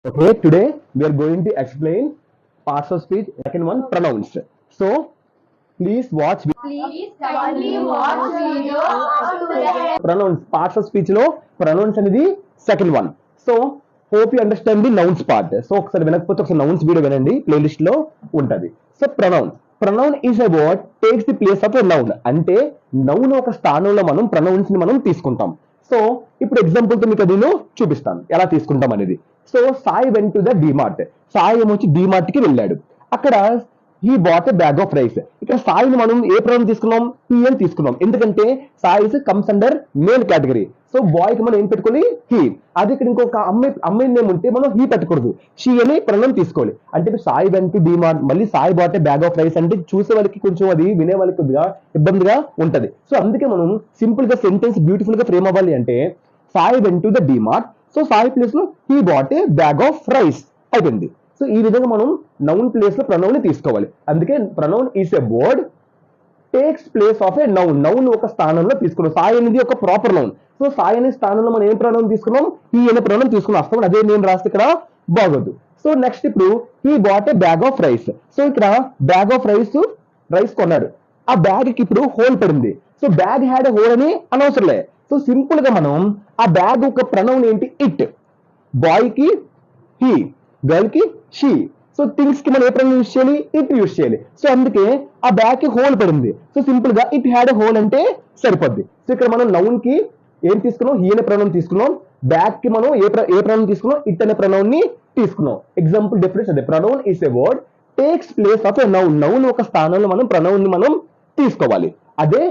Okay, today we are going to explain parts of speech. Second one, pronouns. So please watch Please kindly watch video up to the end. pronouns. Parts of speech లో pronouns అనేది second one. So hope you understand the nouns part. So ఒకసారి వినకపోతే ఒకసారి nouns video వినండి, playlist లో ఉంటది. So pronoun is a word takes the place of a noun. అంటే noun ఒక స్థానంలో మనం ప్రొనౌన్స్ ని మనం తీసుకుంటాం. సో ఇప్పుడు ఎగ్జాంపుల్ తో మీకు నేను చూపిస్తాను ఎలా తీసుకుంటాం అనేది. So Sai went to the DMart. Sai ఏమొచ్చి డిమార్ట్ కి వెళ్ళాడు. అక్కడ he bought a bag of rice. ఇక్కడ సాయిని మనం ఏ ప్రొనౌన్ తీసుకున్నాం? హీ అని తీసుకున్నాం. ఎందుకంటే Sai comes under male category. So boy కి మనం ఏం పెట్టుకోవాలి? హీ. అది ఇక్కడ ఇంకొక అమ్మాయి నేమ్ ఉంటే మనం హీ పెట్టకూడదు, షీ అని ప్రొనౌన్ తీసుకోవాలి. అంటే ఇప్పుడు సాయి వెంట్ టు డిమార్ట్, మళ్ళీ Sai bat a bag of rice అంటే చూసే వాళ్ళకి కొంచెం అది వినే వాళ్ళకి కొద్దిగా ఇబ్బందిగా ఉంటది. సో అందుకే మనం సింపుల్ గా సెంటెన్స్ బ్యూటిఫుల్ గా ఫ్రేమ్ అవ్వాలి అంటే Sai went to the DMart, so Sai place లో he bought a bag of rice అయిపోయింది. సో ఈ విధంగా మనం నౌన్ ప్లేస్ లో ప్రొనౌన్ ని తీసుకోవాలి. అందుకే pronoun is a word takes place of a noun. Noun ఒక స్థానంలో తీసుకున్నాం. సాయి అనేది ఒక ప్రాపర్ నౌన్. సో సాయి అనే స్థానంలో మనం ఏం ప్రొనౌన్ తీసుకున్నాం? హీ అనే ప్రొనౌన్ తీసుకున్నాం. అర్థం అదే నేను రాస్తే ఇక్కడ బాగోదు. సో నెక్స్ట్ ఇప్పుడు he bought a bag of rice. So ఇక్కడ బ్యాగ్ ఆఫ్ రైస్ కొన్నాడు. ఆ బ్యాగ్ కి ఇప్పుడు హోల్ పడింది. సో బ్యాగ్ హ్యాడ్ హోల్ అని అనవసరంలే. సో సింపుల్ గా మనం ఆ బ్యాగ్ ఒక ప్రొనౌన్ ఏంటి? ఇట్. బాయ్ కి హీ, గర్ల్ కి షీ. సో థింగ్స్ కి మనం ఏ ప్రొనౌన్ యూస్ చేయాలి? ఇట్ యూస్ చేయాలి. సో అందుకే ఆ బ్యాగ్ కి హోల్ పడింది. సో సింపుల్ గా ఇట్ హ్యాడ్ హోల్ అంటే సరిపోద్ది. సో ఇక్కడ మనం నౌన్ కి ఏం తీసుకున్నాం? హీ అనే ప్రొనౌన్ తీసుకున్నాం. బ్యాగ్ కి మనం ఏ ప్రొనౌన్ తీసుకున్నాం? ఇట్ అనే ప్రొనౌన్ ని తీసుకున్నాం. ఎగ్జాంపుల్ డెఫినేషన్ అదే, pronoun is a word takes place of a noun. Noun ఒక స్థానంలో మనం ప్రొనౌన్ ని మనం తీసుకోవాలి. అదే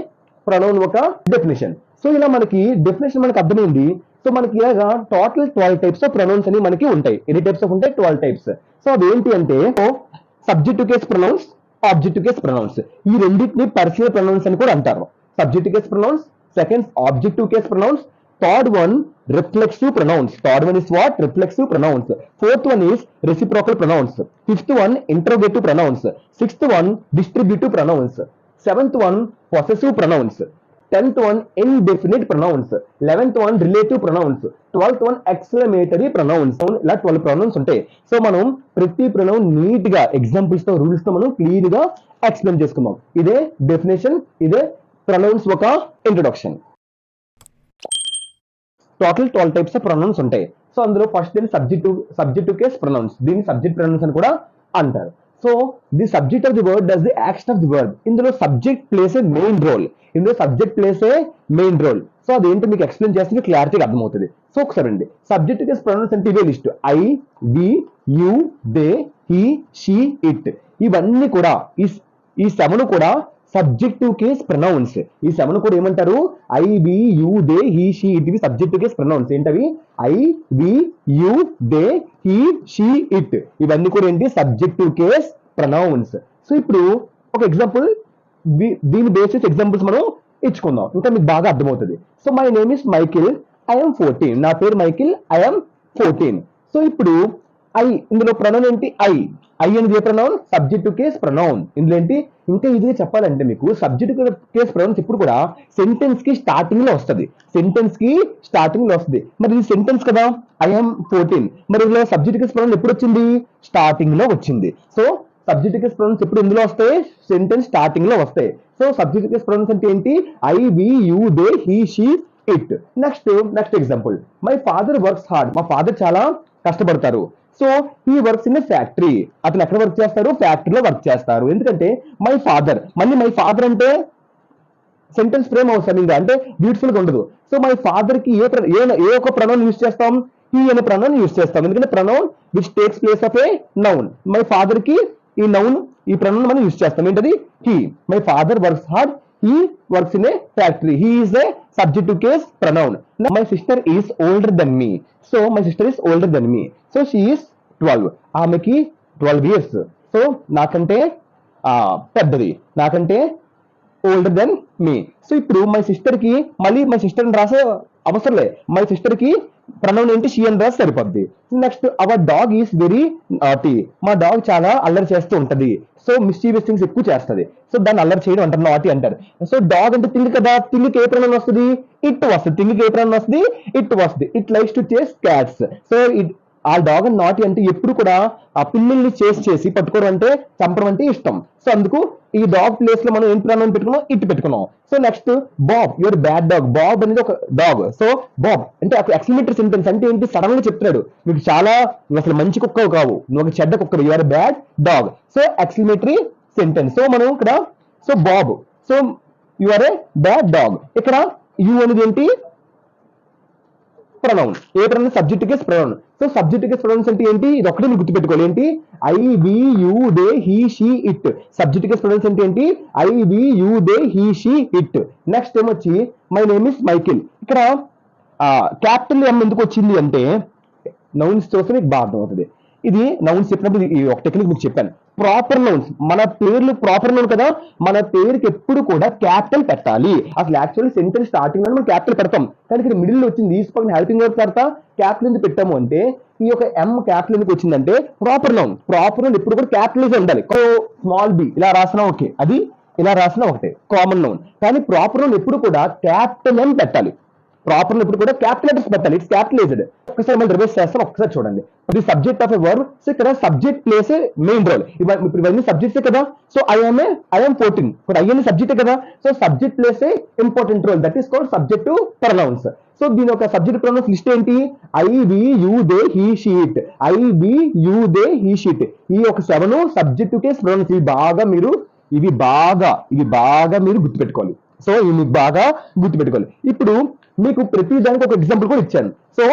ప్రొనౌన్ ఒక డెఫినేషన్. సో ఇలా మనకి డెఫినేషన్ మనకి అర్థమైంది. సో మనకి ఇలాగా టోటల్ 12 టైప్స్ ఆఫ్ ప్రొనౌన్స్ అని మనకి ఉంటాయి. ఎన్ని టైప్స్ ఆఫ్ ఉంటాయి? 12 టైప్స్. సో అవి ఏంటి అంటే subjective case pronouns, objective case pronouns. ఈ రెండింటిని పర్సనల్ ప్రొనౌన్స్ అని కూడా అంటారు. Subjective case pronouns, second objective case pronouns, third one reflexive pronouns. Third one is what? Reflexive pronouns. Fourth one is reciprocal pronouns. Fifth one interrogative pronouns. Sixth one distributive pronouns. Seventh one possessive pronouns. 10th one indefinite pronouns, 11th one relative pronouns, 12th one exclamatory pronouns. ఇలా 12 pronouns ఉంటాయి. So మనం ప్రతి pronoun neat గా examples తో rules తో మనం clear గా explain చేసుకుందాం. ఇదే డెఫినేషన్, ఇదే ప్రొనౌన్స్ ఒక introduction. Total 12 types of pronouns ఉంటాయి. సో అందులో ఫస్ట్ దీని సబ్జెక్ట్ టు కేస్ ప్రొనౌన్స్. దీన్ని సబ్జెక్ట్ ప్రొనౌన్స్ అని కూడా అంటారు. So the subject of the word does the action of the word. ఇందులో సబ్జెక్ట్ ప్లేస్ ఏ మెయిన్ రోల్. ఇందులో సబ్జెక్ట్ ప్లేస్ ఏ main role. So అదేంటో మీకు ఎక్స్ప్లెయిన్ చేస్తే క్లారిటీగా అర్థమవుతుంది. సో ఒకసారి అండి, సబ్జెక్ట్ కేస్ ప్రొనౌన్స్ అంటే ఇదే list. I, we, you, they, he, she, it. ఇవన్నీ కూడా ఈ 7 కూడా సబ్జెక్టివ్ కేస్ ప్రొనౌన్స్. ఈ 7 కూడా ఏమంటారు? I, we, you, they, he, she, it. ఇవి సబ్జెక్టివ్ కేస్ ప్రొనౌన్స్. ఏంటవి? I, we, you, they, he, she, it. ఇవన్నీ కూడా ఏంటి? Subjective case pronouns. సో ఇప్పుడు ఒక ఎగ్జాంపుల్, దీని బేసిస్ ఎగ్జాంపుల్స్ మనం ఇచ్చుకుందాం, ఇంకా మీకు బాగా అర్థమవుతుంది. So my name is Michael, I'm 14. నా పేరు మైకిల్, ఐఎమ్ 14. సో ఇప్పుడు ఐ, ఇందులో ప్రొనౌన్ ఏంటి? ఐ. ఐ అనేది ఏ ప్రొనౌన్? Subject case pronoun. ఇందులో ఏంటి? ఇంకా ఇదిగా చెప్పాలంటే మీకు సబ్జెక్ట్ కేస్ ప్రొనౌన్స్ ఇప్పుడు కూడా సెంటెన్స్ కి స్టార్టింగ్ లో వస్తుంది. సెంటెన్స్ కి స్టార్టింగ్ లో వస్తుంది. మరి ఇది సెంటెన్స్ కదా, ఐఎమ్ 14. మరి ఇందులో సబ్జెక్ట్ కేస్ ప్రొనౌన్ ఎప్పుడు వచ్చింది? స్టార్టింగ్ లో వచ్చింది. సో సబ్జెక్ట్ కేస్ ప్రొనౌన్స్ ఎప్పుడు ఇందులో వస్తాయి? సెంటెన్స్ స్టార్టింగ్ లో వస్తాయి. సో సబ్జెక్ట్ కేస్ ప్రొనౌన్స్ అంటే ఏంటి? I, we, you, they, he, she, it. Next example, my father works hard. మా ఫాదర్ చాలా కష్టపడతారు. So he works in a factory. అతను ఎక్కడ వర్క్ చేస్తారు? ఫ్యాక్టరీలో వర్క్ చేస్తారు. ఎందుకంటే మై ఫాదర్, మళ్ళీ మై ఫాదర్ అంటే సెంటెన్స్ ఫ్రేమ్ అవసరం అంటే బ్యూటిఫుల్ గా ఉండదు. సో మై ఫాదర్ కి ఏ ఒక ప్రొనౌన్ యూస్ చేస్తాం? హీ అనే ప్రొనౌన్ యూస్ చేస్తాం. ఎందుకంటే pronoun which takes place of a noun. My father కి ఈ ప్రొనౌన్ మనం యూస్ చేస్తాం. ఏంటది? He. My father works hard, he works in a factory. He is a subjective case pronoun. My sister is older than me. So my sister is older than me. So she is 12. ఆమెకి 12 years. So నాకంటే పెద్దది, నాకంటే older than me. So ఇప్పుడు my sister కి మళ్ళీ my sister అని రాసే అవసరం లే. మై సిస్టర్ కి ప్రొనౌన్ ఏంటి? షీ అని రాసి సరిపోద్ది. Next, our dog is very naughty. మా డాగ్ చాలా అల్లరి చేస్తూ ఉంటది. సో మిస్చీవియస్ థింగ్స్ ఎక్కువ చేస్తది. సో దాన్ని అల్లరి చేయడం అంటారు, నాటీ అంటారు. సో డాగ్ అంటే తిండి కదా, తిండికి ఏ ప్రొనౌన్ వస్తుంది? ఇట్ వస్తుంది. తిండికి ఏ ప్రొనౌన్ వస్తుంది? ఇట్ వస్తుంది. ఇట్ లైక్స్ టు చేస్ క్యాట్స్. సో ఆ డాగ్ అండ్ నాటి అంటే ఎప్పుడు కూడా ఆ పిల్లల్ని చేసి పట్టుకోవడం అంటే చంపడం అంటే ఇష్టం. సో అందుకు ఈ డాగ్ ప్లేస్ లో మనం ఏం ప్రొనౌన్ పెట్టుకున్నాం, ఇట్ పెట్టుకున్నాం. So next Bob, your bad dog. Bob అనేది ఒక డాగ్. సో బాబ్ అంటే ఒక ఎక్స్క్లమేటరీ సెంటెన్స్ అంటే ఏంటి, సడన్ గా చెప్తున్నాడు నువ్వు చాలా, నువ్వు అసలు మంచి కుక్క కావు, నువ్వు ఒక చెడ్డ కుక్క, your bad dog. So exclamatory sentence. So మనం ఇక్కడ so Bob, so your a bad dog. ఇక్కడ యు అనేది ఏంటి, pronoun. A pronoun, subject case pronoun. So subject case pronouns అంటే ఏంటి, ఇది ఒకటే మీరు గుర్తుపెట్టుకోవాలి. ఏంటి, I we you they he she it. Subject case pronouns అంటే ఏంటి, I we you they he she it. Next ఏమొచ్చి మై నేమ్ ఇస్ మైకిల్. ఇక్కడ క్యాపిటల్ ఎం ఎందుకు వచ్చింది అంటే నౌన్స్ చూస్తే మీకు బాగా అర్థమవుతుంది. ఇది నౌన్స్ చెప్పినప్పుడు ఈ ఒక టెక్నిక్ మీకు చెప్పాను. ప్రాపర్ నౌన్స్, మన పేర్లు ప్రాపర్ నౌన్ కదా, మన పేరుకి ఎప్పుడు కూడా క్యాపిటల్ పెట్టాలి. అసలు యాక్చువల్లీ సెంటెన్స్ స్టార్టింగ్ లో మనం క్యాపిటల్ పెడతాం, కానీ ఇక్కడ మిడిల్ లో వచ్చింది ఈ పక్కన హెల్పింగ్ వర్డ్ తర్వాత క్యాపిటల్ ఎందుకు పెట్టాము అంటే, ఈ యొక్క ఎం క్యాపిటల్ ఎందుకు వచ్చిందంటే ప్రాపర్ నౌన్. ప్రాపర్ నౌన్ ఎప్పుడు కూడా క్యాపిటలైజ్ ఉండాలి. స్మాల్ బి ఇలా రాసినా ఓకే, అది ఇలా రాసినా ఒకటే కామన్ నౌన్. కానీ ప్రాపర్ నౌన్ ఎప్పుడు కూడా క్యాపిటల్ ఎం పెట్టాలి. ప్రాపర్ ఇప్పుడు కూడా క్యాపిటల్ లెటర్స్ పెట్టాలి, ఇట్స్ క్యాపిటలైజ్డ్. ఒకసారి మనం రివర్స్ చేస్తాం, ఒకసారి చూడండి. ఇది subject of a verb. So ఇక్కడ సబ్జెక్ట్ ప్లేస్ మెయిన్ రోల్. ఇప్పుడు ఇవన్నీ సబ్జెక్ట్సే కదా. సో ఐ am 14, ఇప్పుడు ఐ అనే సబ్జెక్టే కదా. So subject place important role, that is called subjective pronouns. So దీని ఒక సబ్జెక్ట్ ప్రొనౌన్స్ లిస్ట్ ఏంటి, I we you they he she it, I we you they he she it. ఈ ఒక 7 subject case pronounce. ఇవి బాగా మీరు గుర్తుపెట్టుకోవాలి. సో ఇవి బాగా గుర్తుపెట్టుకోవాలి. ఇప్పుడు మీకు ప్రతి దానికి ఒక ఎగ్జాంపుల్ కూడా ఇచ్చాను. సో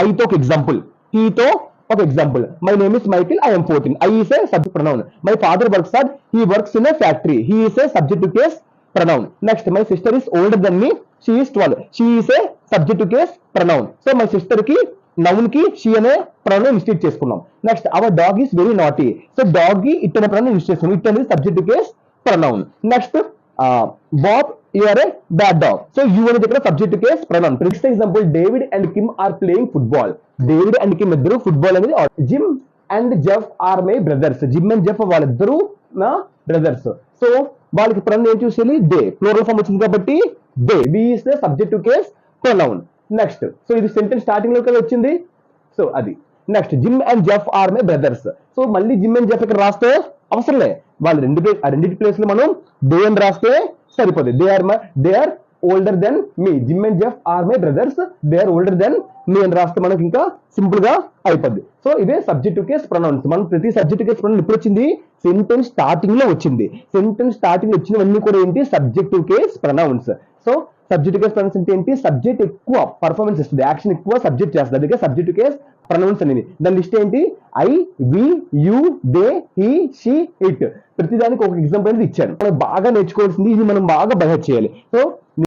ఐతో ఒక ఎగ్జాంపుల్, టీతో ఒక example. My name is Michael, I am 14. I is a subject pronoun. My father works at, he works in a factory, he is a subject case pronoun. Next my sister is older than me, she is 12, she is a subject case pronoun. So my sister కి noun కి she అనే pronoun mistake చేసుకున్నాం. Next our dog is very naughty. So dog కి it అనే pronoun use చేసుకున్నాం, it అనేది subject case pronoun. Next Bob, you are a bad dog. So you అనేది ఇక్కడ subject case pronoun. Next example, David and Kim are playing football. David and Kim ఇద్దరు football అనేది. Jim and Jeff are my brothers. Jim and Jeff వాళ్ళిద్దరు నా brothers. So వాళ్ళకి pronoun ఏం చూసేది, they. Plural form వచ్చింది కాబట్టి they. We is the subject case pronoun. Next so ఇది సెంటెన్స్ స్టార్టింగ్ లో కదా వచ్చింది. సో అది next Jim and Jeff are my brothers. So మళ్ళీ జిమ్ అండ్ జెఫ్ ఇక్కడ రాస్తే అవసరం లే, వాళ్ళు రెండింటి ప్లేస్ లో మనం దే అని రాస్తే సరిపోతుంది. They are older than me. Jim and Jeff are my brothers, they are older than me అని రాస్తే మనకి ఇంకా సింపుల్ గా అయిపోద్ది. సో ఇదే సబ్జెక్ట్ కేస్ ప్రొనౌన్స్. మనం ప్రతి సబ్జెక్ట్ కేస్ ప్రొనౌన్ ఎప్పుడు వచ్చింది, సెంటెన్స్ స్టార్టింగ్ లో వచ్చింది. సెంటెన్స్ స్టార్టింగ్ వచ్చినవన్నీ కూడా ఏంటి, subject case pronouns. So subject case pronouns అంటే ఏంటి, సబ్జెక్ట్ ఎక్కువ పర్ఫార్మెన్స్ ఇస్తుంది, యాక్షన్ ఎక్కువ సబ్జెక్ట్ చేస్తుంది, అందుకే సబ్జెక్ట్ కేస్ ప్రొనౌన్స్ అనేది. దాని లిస్ట్ ఏంటి, I we you they he she it. ప్రతిదానికి ఒక ఎగ్జాంపుల్ అనేది ఇచ్చాను. మనం బాగా నేర్చుకోవాల్సింది ఇది, మనం బాగా బైహెడ్ చేయాలి. సో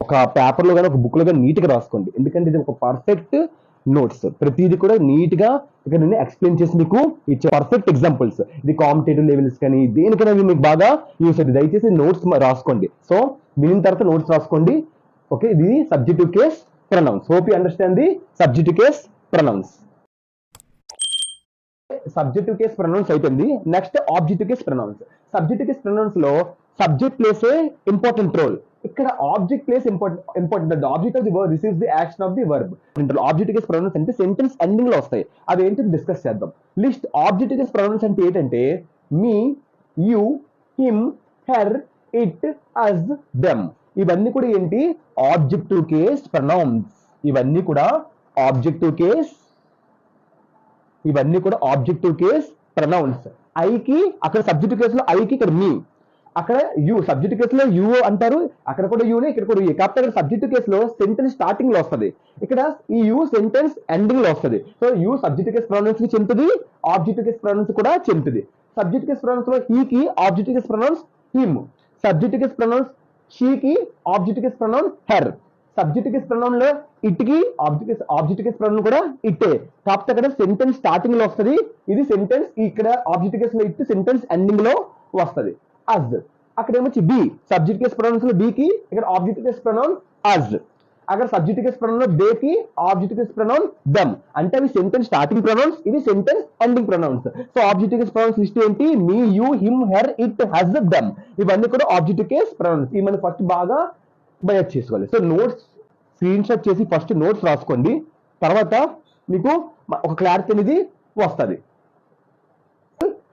ఒక పేపర్ లో కానీ ఒక బుక్ లో కానీ నీట్ గా రాసుకోండి, ఎందుకంటే ఇది ఒక పర్ఫెక్ట్ నోట్స్. ప్రతిదీ కూడా నీట్ గా ఇక్కడ నేను ఎక్స్ప్లెయిన్ చేసి మీకు ఇచ్చే పర్ఫెక్ట్ ఎగ్జాంపుల్స్. ఇది కాంపిటేటివ్ లెవెల్స్ కానీ దేనికైనా మీకు బాగా యూస్ అవుతుంది. దయచేసి నోట్స్ రాసుకోండి. సో వినిన తర్వాత నోట్స్ రాసుకోండి. ఓకే, ఇది subjective case pronouns. Hope you understand the subjective case pronouns. Subjective case pronouns అయిపోయింది. Next objective case pronouns. Subjective case pronouns లో సబ్జెక్ట్ ప్లేస్ ఇంపార్టెంట్ రోల్. ఇక్కడ object place important. The object of the verb receives the action of the verb. Object case pronouns అంటే sentence ending లో వస్తాయి. అది ఏంటి discuss చేద్దాం. List object case pronouns అంటే ఏంటంటే me, you, him, her, it, us, them. ఇవన్నీ కూడా ఏంటి, ఆబ్జెక్టివ్ కేస్ ప్రొనౌన్స్. ఇవన్నీ కూడా ఆబ్జెక్టివ్ కేస్ ప్రొనౌన్స్. ఐకి అక్కడ సబ్జెక్టివ్ కేసులో ఐకి ఇక్కడ మీ, అక్కడ యు. సబ్జెక్ట్ కేసులో యు అంటారు, అక్కడ కూడా యూనే, ఇక్కడ కూడా యూ. కాకపోతే అక్కడ సబ్జెక్ట్ కేసులో సెంటెన్స్ స్టార్టింగ్ లో వస్తుంది, ఇక్కడ ఈ యు సెంటెన్స్ ఎండింగ్ లో వస్తుంది. So you subject case pronouns కి చెందుతుంది, ఆబ్జెక్ట్ కేస్ ప్రొనౌన్స్ కూడా చెందుతుంది. సబ్జెక్ట్ కేస్ ప్రొనౌన్స్ లో హీకి object case pronouns him, subject case pronouns షీకి object case pronoun her, subject case pronoun లో ఇట్ కి ఆబ్జెక్ట్ కేస్ ప్రొనౌన్ కూడా ఇట్టే. కాకపోతే అక్కడ సెంటెన్స్ స్టార్టింగ్ లో వస్తుంది, ఇది సెంటెన్స్ ఇక్కడ ఆబ్జెక్ట్ కేస్ లో ఇట్ సెంటెన్స్ ఎండింగ్ లో వస్తుంది. అజ్ అక్కడ ఏమొచ్చి బి, సబ్జెక్ట్ కేస్ ప్రొనౌన్స్ లో బి కి ఇక్కడ ఆబ్జెక్ట్ కేస్ ప్రొనౌన్ అజ్. అక్కడ సబ్జెక్ట్ కేస్ ప్రొనౌన్ లో దే కి ఆబ్జెక్ట్ కేస్ ప్రొనౌన్ దమ్. అంటే అవి సెంటెన్స్ స్టార్టింగ్ ప్రొనౌన్స్, ఇది sentence ending pronouns. So object case pronouns list ఏంటి, me, you, him, her, it, us, them. ఇవన్నీ కూడా ఆబ్జెక్ట్ కేస్ ప్రొనౌన్స్. ఇవి మనం ఫస్ట్ బాగా బయట చేసుకోవాలి. సో నోట్స్ స్క్రీన్ షాట్ చేసి ఫస్ట్ నోట్స్ రాసుకోండి. తర్వాత మీకు ఒక క్లారిటీ అనేది వస్తుంది.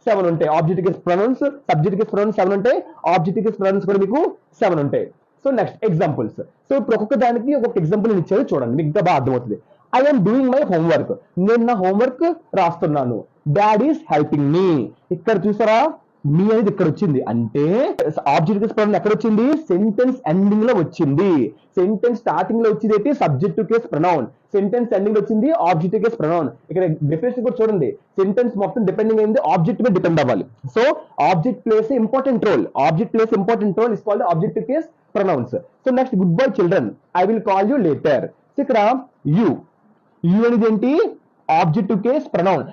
7 ఉంటాయి objective case pronouns, subject case pronouns 7 ఉంటాయి, ఆబ్జెక్టివ్ కేస్ ప్రొనౌన్స్ కూడా మీకు 7 ఉంటాయి. So next examples. సో ఇప్పుడు ఒక్కొక్క దానికి ఒక్కొక్క ఎగ్జాంపుల్ నేను ఇచ్చాను చూడండి, మీకు ఇంకా బాగా అర్థమవుతుంది. ఐఎమ్ డూయింగ్ మై హోంవర్క్, నేను నా హోంవర్క్ రాస్తున్నాను. డాడ్ ఈస్ హెల్పింగ్ మీ, ఇక్కడ చూసారా మీ అనేది ఇక్కడ వచ్చింది, అంటే ఆబ్జెక్ట్ కేస్ ప్రొనౌన్ ఎక్కడ వచ్చింది, సెంటెన్స్ ఎండింగ్ లో వచ్చింది. సెంటెన్స్ స్టార్టింగ్ లో వచ్చింది ఏంటి, subjective case pronoun, sentence ending లో వచ్చింది ఆబ్జెక్టివ్ కేస్ ప్రొనౌన్. ఇక్కడ డెఫినేషన్ కూడా చూడండి, సెంటెన్స్ మొత్తం డిపెండింగ్ అయింది ఆబ్జెక్ట్ మీద డిపెండ్ అవ్వాలి. So object place important role, object place important role is called objective case pronouns. So next good bye children, I will call you later. So ఇక్కడ you అనేది ఏంటి, objective case pronoun.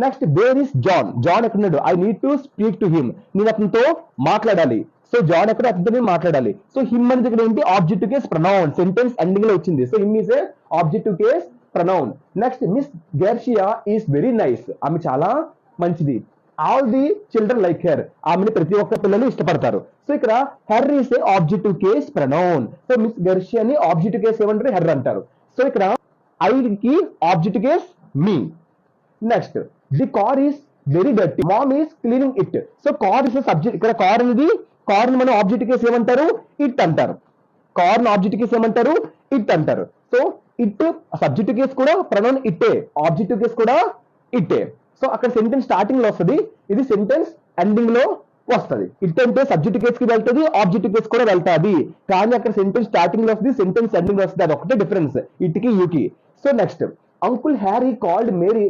Next where is John, John ఎక్కడున్నాడు, I need to speak to him, నేను అతనితో మాట్లాడాలి. So John ఎక్కడ, అతనితో మాట్లాడాలి. సో హిమ్ అనేది ఇక్కడ ఏంటి, objective case pronoun, sentence ending లో వచ్చింది. So him is a objective case pronoun. Next Miss Garcia is very nice, ఆమె చాలా మంచిది. All the children like her, ఆమెని ప్రతి ఒక్క పిల్లలు ఇష్టపడతారు. సో ఇక్కడ her is a objective case pronoun. So Miss గెర్షియాని ఆబ్జెక్టివ్ కేస్ ఏమంటారు, హెర్ అంటారు. సో ఇక్కడ ఐ కి objective case me. Next the car is very dirty, mom is cleaning it. So car is subject, ఇక్కడ car అనేది, car ని మనం object case ఏమంటారు, ఇట్ అంటారు. కార్ ని ఆబ్జెక్ట్ కేస్ ఏమంటారు, ఇట్ అంటారు. సో ఇట్ సబ్జెక్ట్ కేస్ కూడా ప్రొనౌన్ ఇట్టే, ఆబ్జెక్టివ్ కేస్ కూడా ఇట్టే. సో అక్కడ సెంటెన్స్ స్టార్టింగ్ లో వస్తుంది, ఇది సెంటెన్స్ ఎండింగ్ లో వస్తుంది. ఇట్ అంటే సబ్జెక్ట్ కేస్ కి వెళ్తుంది, ఆబ్జెక్టివ్ కేస్ కూడా వెళ్తాది, కానీ అక్కడ సెంటెన్స్ స్టార్టింగ్ లో వస్తుంది, సెంటెన్స్ ఎండింగ్ లో వస్తుంది, అది ఒకటే డిఫరెన్స్ ఇట్కి యూకి. So next uncle Harry called Mary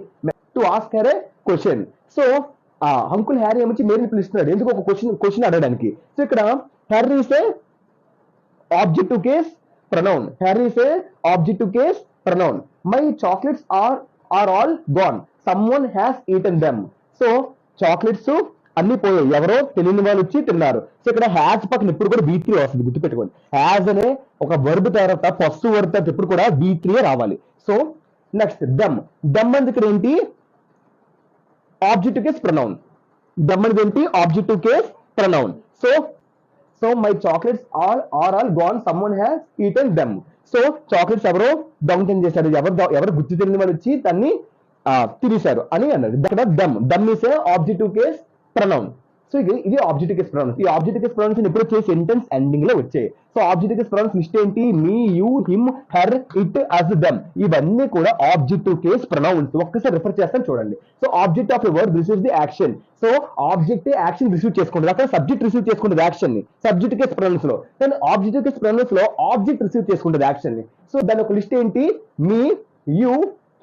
to ask her a question. So uncle Harry ఏమొచ్చి మేరీని పిలుస్తున్నాడు, ఎందుకు ఒక క్వశ్చన్ అడగడానికి. సో ఇక్కడ Harry is a objective case pronoun, Harry is a objective case pronoun. My chocolates are all gone, someone has eaten them. So chocolates అన్ని పోయాయి, ఎవరో తెలియని వాళ్ళు వచ్చి తిన్నారు. సో ఇక్కడ హ్యాస్ పక్కన ఎప్పుడు కూడా V3 వస్తుంది, గుర్తుపెట్టుకోండి. హ్యాస్ అనే ఒక వర్బ్ తర్వాత ఫస్ట్ వర్బ్ తర్వాత ఎప్పుడు కూడా V3 రావాలి. సో నెక్స్ట్ దమ్, దమ్ అనేది ఇక్కడ ఏంటి, ఆబ్జెక్టివ్ కేస్ ప్రొనౌన్. దమ్ అనేది ఏంటి, objective case pronoun. So my chocolates are all gone, someone has eaten them. So chocolates ఎవరో దొంగతనం చేశారు, ఎవరు గుర్తు తెలియని వాళ్ళు వచ్చి దాన్ని తినేశారు అని అన్నారు. ఇక్కడ them is a objective case pronoun. So ఇది ఆబ్జెక్టివ్ కేస్ ప్రొనౌన్స్. ఈ ఆబ్జెక్టివ్ కేస్ ప్రొనౌన్స్ ఎప్పుడు వచ్చే, సెంటెన్స్ ఎండింగ్ లో వచ్చాయి. So objective case pronouns list ఏంటి, me, you, him, her, it, us, them, ఇవన్నీ కూడా ఆబ్జెక్టివ్ కేస్ ప్రొనౌన్స్. ఒక్కసారి రిఫర్ చేస్తాను చూడండి. So object of a word receives the action. So object action receive చేసుకుంటుంది, అక్కడ సబ్జెక్ట్ రిసీవ్ చేసుకుంటుంది యాక్షన్ ని సబ్జెక్ట్ కేస్ ప్రొనౌన్స్ లో, కానీ ఆబ్జెక్టివ్ కేస్ ప్రొనౌన్స్ లో ఆబ్జెక్ట్ రిసీవ్ చేసుకుంటుంది యాక్షన్ ని. సో దాని ఒక లిస్ట్ ఏంటి, me, you,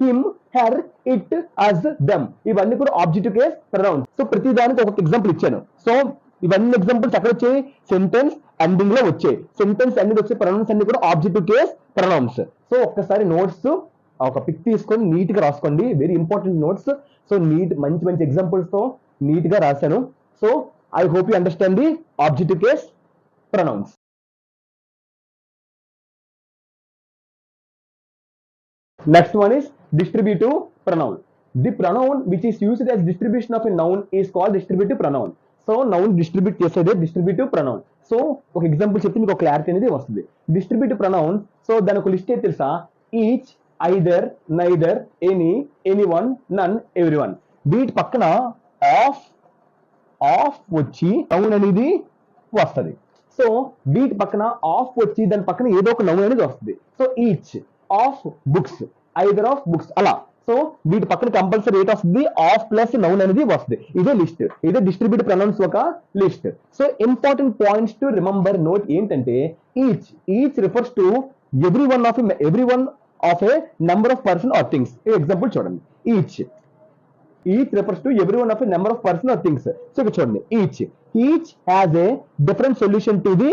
him, her, it, us, them, ఇవన్నీ కూడా ఆబ్జెక్టివ్ కేస్ ప్రొనౌన్స్. సో ప్రతి దానికి ఒక ఎగ్జాంపుల్ ఇచ్చాను. సో ఇవన్నీ ఎగ్జాంపుల్స్ ఎక్కడ వచ్చాయి, సెంటెన్స్ ఎండింగ్ లో వచ్చాయి. సెంటెన్స్ ఎండింగ్ వచ్చే ప్రొనౌన్స్ అన్ని కూడా ఆబ్జెక్టివ్ కేస్ ప్రొనౌన్స్. సో ఒక్కసారి నోట్స్ ఒక పిక్ తీసుకొని నీట్ గా రాసుకోండి, వెరీ ఇంపార్టెంట్ నోట్స్. సో మంచి మంచి ఎగ్జాంపుల్స్ తో నీట్ గా రాశాను. So I hope you understand the objective case pronouns. Next one is distributive pronoun. The pronoun which is used as distribution of a noun is called distributive pronoun. So noun distribute చేసేదే distributive pronoun. So ఒక example చెప్తే మీకు ఒక clarity అనేది వస్తుంది. Distributive pronoun, so దాని ఒక list అయితే తెలుసా, each, either, neither, any, anyone, none, everyone. వీటి పక్కన ఆఫ్ వచ్చి నౌన్ అనేది వస్తుంది. సో వీటి పక్కన ఆఫ్ వచ్చి దాని పక్కన ఏదో ఒక నౌన్ అనేది వస్తుంది. So each of books, either of books, అలా. సో వీటి పక్కన కంపల్సరీ ఏట్ వస్తుంది, ఆఫ్ ప్లస్ నౌన్ అనేది వస్తుంది. ఇదే లిస్ట్, ఇదే డిస్ట్రిబ్యూటివ్ ప్రొనౌన్స్ ఒక list. So important points to remember note ఏంటంటే, each refers to every one of a number of person or things. Example చూడండి, each refers to every one of a number of person or things. So ఇక్కడ చూడండి, each has a different solution to the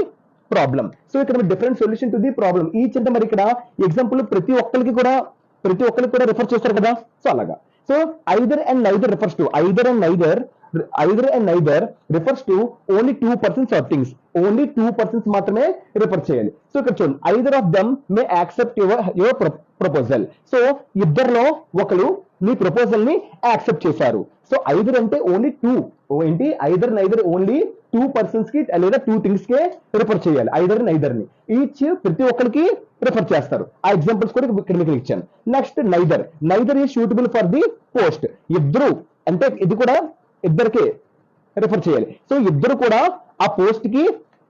problem. So ఇక్కడ different solution to the problem. Each అంటే మరి ఇక్కడ example ప్రతి ఒక్కరికి కూడా రిఫర్ చేస్తారు కదా. సో అలాగా. So either and neither refers to, either and neither refers to only 2 persons or things. Only 2 persons మాత్రమే రిఫర్ చేయాలి. సో ఇక్కడ చూడండి, either of them may accept your proposal. So ఇద్దరిలో ఒకరు మీ ప్రపోజల్ ని యాక్సెప్ట్ చేశారు. సో ఐదర్ అంటే ఓన్లీ 2, ఏంటి, either neither only two persons కి లేదా టూ థింగ్స్ కే రిఫర్ చేయాలి, ఐదర్ నైదర్ ని. ఈచ్ ప్రతి ఒక్కరికి రిఫర్ చేస్తారు. ఆ ఎగ్జాంపుల్స్ కూడా ఇక్కడ మీకు ఇచ్చాను. Next neither. Neither is suitable for the post. ఇద్దరు అంటే ఇది కూడా ఇద్దరికి రిఫర్ చేయాలి. సో ఇద్దరు కూడా ఆ పోస్ట్ కి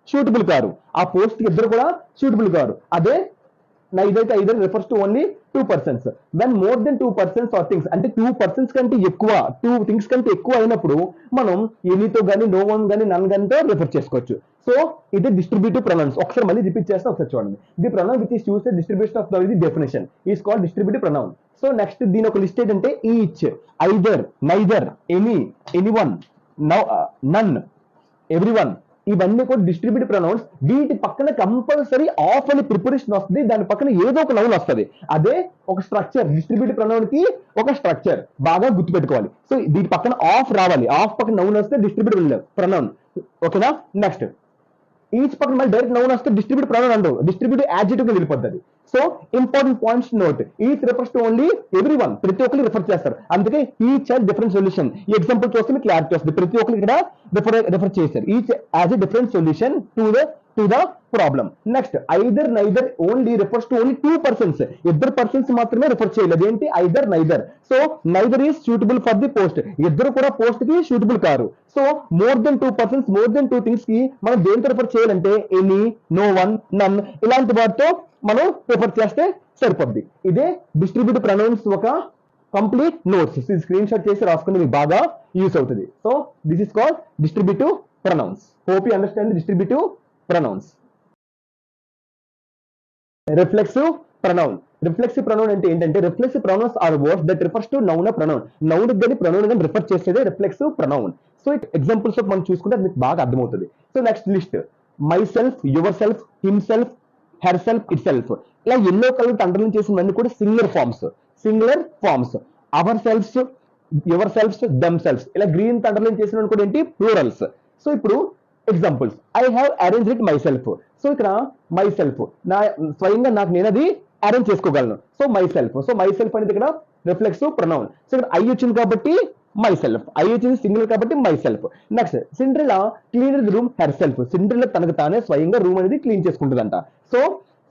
సూటబుల్ కారు, ఆ పోస్ట్ కి ఇద్దరు కూడా సూటబుల్ కారు. అదే neither either refers to only two persons. When more than two persons or things అంటే two persons కంటే ఎక్కువ, two things కంటే ఎక్కువ అయినప్పుడు మనం ఎనీతో గానీ నో వన్ గానీ నన్ గానితో రిఫర్ చేసుకోవచ్చు. సో ఇది డిస్ట్రిబ్యూటివ్ ప్రొనౌన్స్. ఒకసారి మళ్ళీ రిపీట్ చేస్తే ఒకసారి చూడండి. The pronoun which is used distribution of the definition is called distributive pronoun. So next దీని ఒక లిస్ట్ ఏంటంటే each, either, neither, any, anyone, none, everyone, ఇవన్నీ కూడా డిస్ట్రిబ్యూటివ్ ప్రొనౌన్స్. వీటి పక్కన కంపల్సరీ ఆఫ్ అని ప్రిపరేషన్ వస్తుంది, దాని పక్కన ఏదో ఒక నౌన్ వస్తుంది. అదే ఒక స్ట్రక్చర్. డిస్ట్రిబ్యూటివ్ ప్రొనౌన్ కి ఒక స్ట్రక్చర్ బాగా గుర్తుపెట్టుకోవాలి. సో దీని పక్కన ఆఫ్ రావాలి, ఆఫ్ పక్కన నౌన్ వస్తే డిస్ట్రిబ్యూటివ్ ప్రొనౌన్. ఓకేనా? నెక్స్ట్ ఈచ్ పక్కన మళ్ళీ డైరెక్ట్ నౌన్ వస్తే డిస్ట్రిబ్యూటివ్ ప్రొనౌన్ అంటారు, డిస్ట్రిబ్యూటివ్ యాడ్జెక్టివ్ గా వెళ్ళిపోతుంది. So important points note. Each refers to only every one, ప్రతి ఒక్కరికి రిఫర్ చేస్తారు. అందుకే ఈచ్ హ్యాస్ డిఫరెంట్ సొల్యూషన్. ఈ ఎగ్జాంపుల్ చూస్తే మీకు క్లారిటీ వస్తుంది. ప్రతి ఒక్కరికి ఇక్కడ రిఫర్ చేశారు. Each as a different solution to the problem. Next either neither only refers to only two persons. ఇద్దరు పర్సన్స్ మాత్రమే రిఫర్ చేయలేదు. ఏంటి? Either neither. So neither is suitable for the post. ఇద్దరు కూడా పోస్ట్ కి suitable car. So more than two persons, more than two things కి మనం దేంతో రిఫర్ చేయాలంటే ఎనీ, నో వన్, నన్ ఇలాంటి వాటితో మనం రిఫర్ చేస్తే సరిపోద్ది. ఇదే డిస్ట్రిబ్యూటివ్ ప్రొనౌన్స్ ఒక కంప్లీట్ నోట్స్. స్క్రీన్ షాట్ చేసి రాసుకుని మీకు బాగా యూస్ అవుతుంది. So this is called distributive pronouns. Hope you understand distributive pronouns. Reflexive pronoun. Reflexive pronoun అంటే ఏంటంటే reflexive pronouns are words that refers to noun or pronoun. Noun గాని pronoun గాని refer చేసేదే రిఫ్లెక్సివ్ ప్రొనౌన్. సో ఎగ్జాంపుల్స్ మనం చూసుకుంటే అది మీకు బాగా అర్థమవుతుంది. So next list myself, your self, himself, herself, it self. ఇలా ఎల్లో కలర్ అండర్లైన్ చేసినవన్నీ కూడా singular forms. Singular forms. Ourselves, yourselves, themselves. ఇలా గ్రీన్ అండర్లైన్ చేసిన కూడా ఏంటి? ప్లూరల్స్. సో ఇప్పుడు examples I have arrange it myself. So ఇక్కడ myself నా స్వయంగా నాకు నేను అది అరేంజ్ చేసుకోగలను. So myself. So myself అనేది ఇక్కడ రిఫ్లెక్సివ్ ప్రొనౌన్. సో ఇక్కడ ఐ వచ్చింది కాబట్టి మై సెల్ఫ్, ఐ వచ్చింది సింగిల్ కాబట్టి myself. Next Cinderella clean the room herself. Cinderella తనకు తానే స్వయంగా రూమ్ అనేది క్లీన్ చేసుకుంటుందంట. So